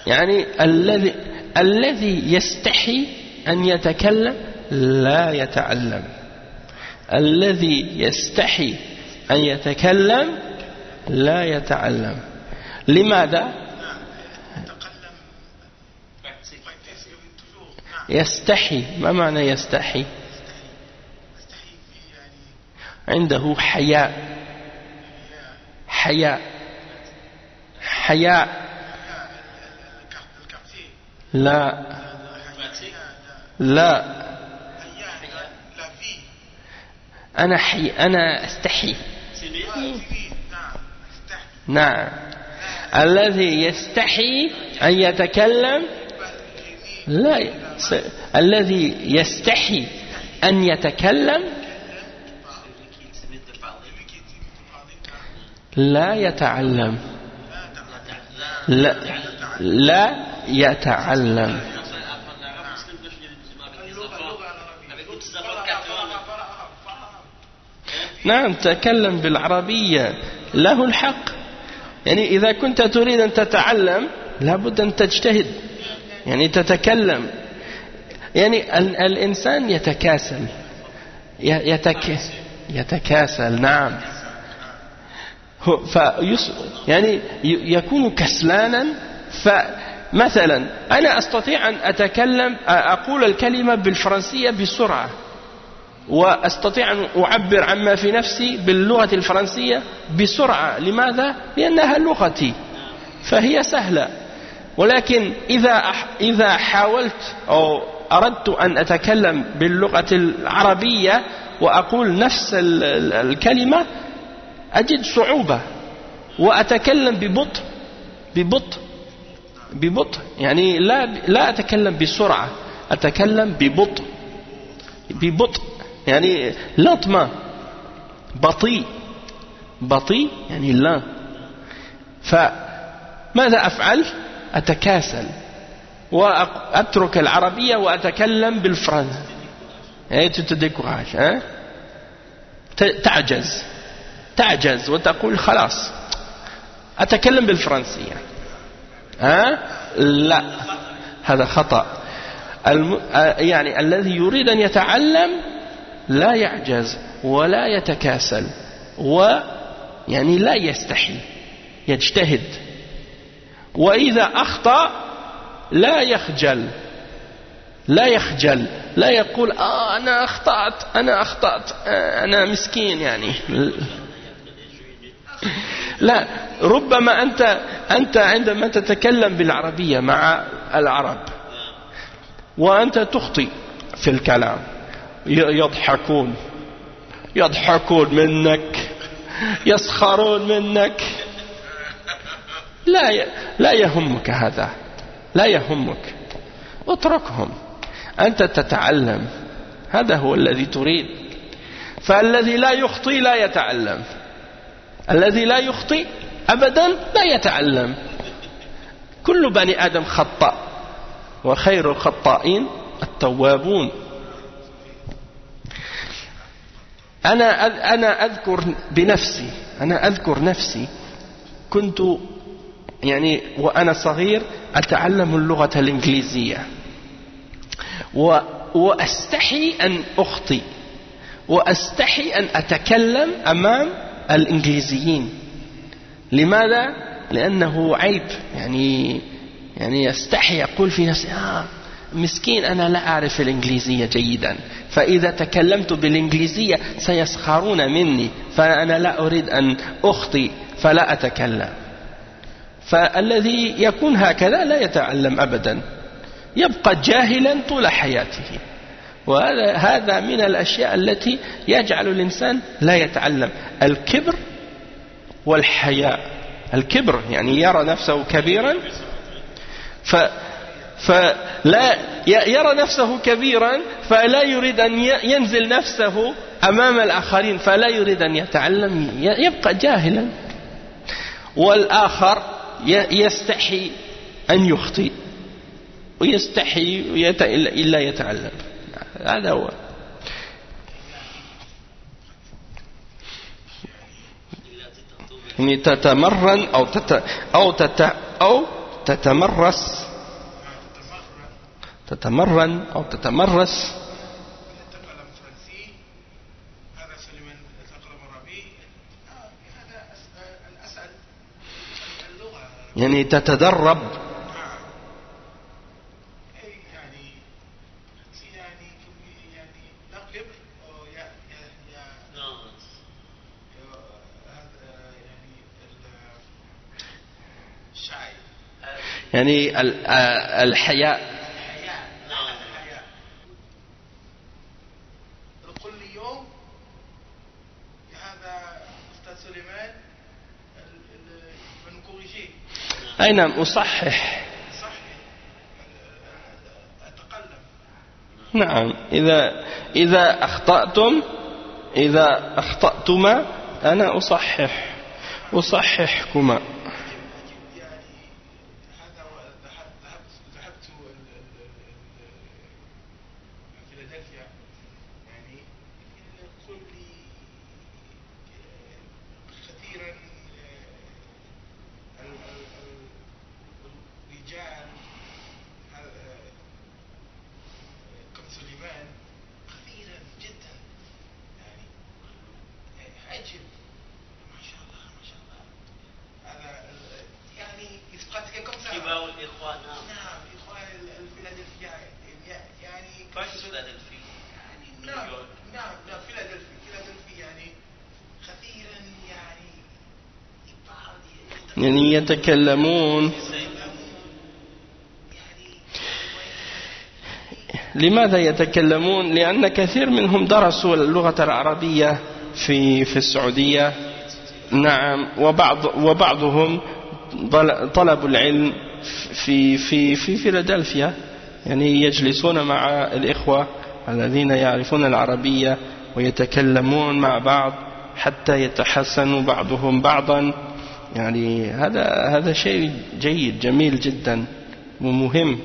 يعني الذي يستحي أن يتكلم لا يتعلم، الذي يستحي أن يتكلم لا يتعلم. لماذا؟ يستحي. ما معنى يستحي؟ عنده حياء. لا أنا أستحي. نعم، الذي يستحي أن يتكلم لا، الذي يستحي أن يتكلم لا يتعلم. لا يتعلم. نعم، تكلم بالعربية، له الحق. يعني إذا كنت تريد أن تتعلم لابد أن تجتهد، يعني تتكلم. يعني الإنسان يتكاسل. نعم، يعني يكون كسلانا. فمثلا أنا أستطيع أن أقول الكلمة بالفرنسية بسرعة، وأستطيع أن أعبر عما في نفسي باللغة الفرنسية بسرعة. لماذا؟ لأنها لغتي فهي سهلة. ولكن إذا حاولت أو أردت أن أتكلم باللغة العربية وأقول نفس الكلمة أجد صعوبة، وأتكلم ببطء يعني لا أتكلم بسرعة، أتكلم ببطء يعني لطمة، بطيء يعني لا. فماذا أفعل؟ أتكاسل وأترك العربية وأتكلم بالفرنسي. تعجز وتقول خلاص أتكلم بالفرنسية. لا، هذا خطأ. يعني الذي يريد أن يتعلم لا يعجز ولا يتكاسل، ويعني لا يستحي، يجتهد، وإذا أخطأ لا يخجل، لا يقول أنا أخطأت أنا مسكين يعني. لا، ربما أنت عندما تتكلم بالعربية مع العرب وأنت تخطئ في الكلام يضحكون منك، يسخرون منك. لا يهمك هذا، لا يهمك، اتركهم، أنت تتعلم، هذا هو الذي تريد. فالذي لا يخطئ لا يتعلم، الذي لا يخطئ أبدا لا يتعلم. كل بني آدم خطأ، وخير الخطائين التوابون. أنا أذكر نفسي كنت يعني وأنا صغير أتعلم اللغة الإنجليزية، وأستحي أن أخطئ، وأستحي أن أتكلم أمام الإنجليزيين. لماذا؟ لأنه عيب، يعني أستحي، أقول في نفسي مسكين أنا لا أعرف الإنجليزية جيدا، فإذا تكلمت بالإنجليزية سيسخرون مني، فأنا لا أريد أن أخطئ فلا أتكلم. فالذي يكون هكذا لا يتعلم أبدا، يبقى جاهلا طول حياته. وهذا من الأشياء التي يجعل الإنسان لا يتعلم: الكبر والحياء. الكبر يعني يرى نفسه كبيرا، فلا يرى نفسه كبيرا فلا يريد أن ينزل نفسه أمام الآخرين، فلا يريد أن يتعلم، يبقى جاهلا. والآخر يستحي أن يخطئ، ويستحي إلا يتعلم. هذا هو. يعني تتمرن أو تتمرس. تتمرن أو تتمرس. يعني تتدرب. يعني الحياء. كل يوم هذا أستاذ سليمان بنكوريجي. أي نعم، أصحح. أتقلم. نعم، إذا أخطأتما أنا أصححكما. يعني يتكلمون. لماذا يتكلمون؟ لأن كثير منهم درسوا اللغة العربية في السعودية. نعم. وبعضهم طلبوا العلم في فيلادلفيا، يعني يجلسون مع الإخوة الذين يعرفون العربية ويتكلمون مع بعض حتى يتحسنوا بعضهم بعضا. يعني هذا شيء جيد جميل جدا ومهم.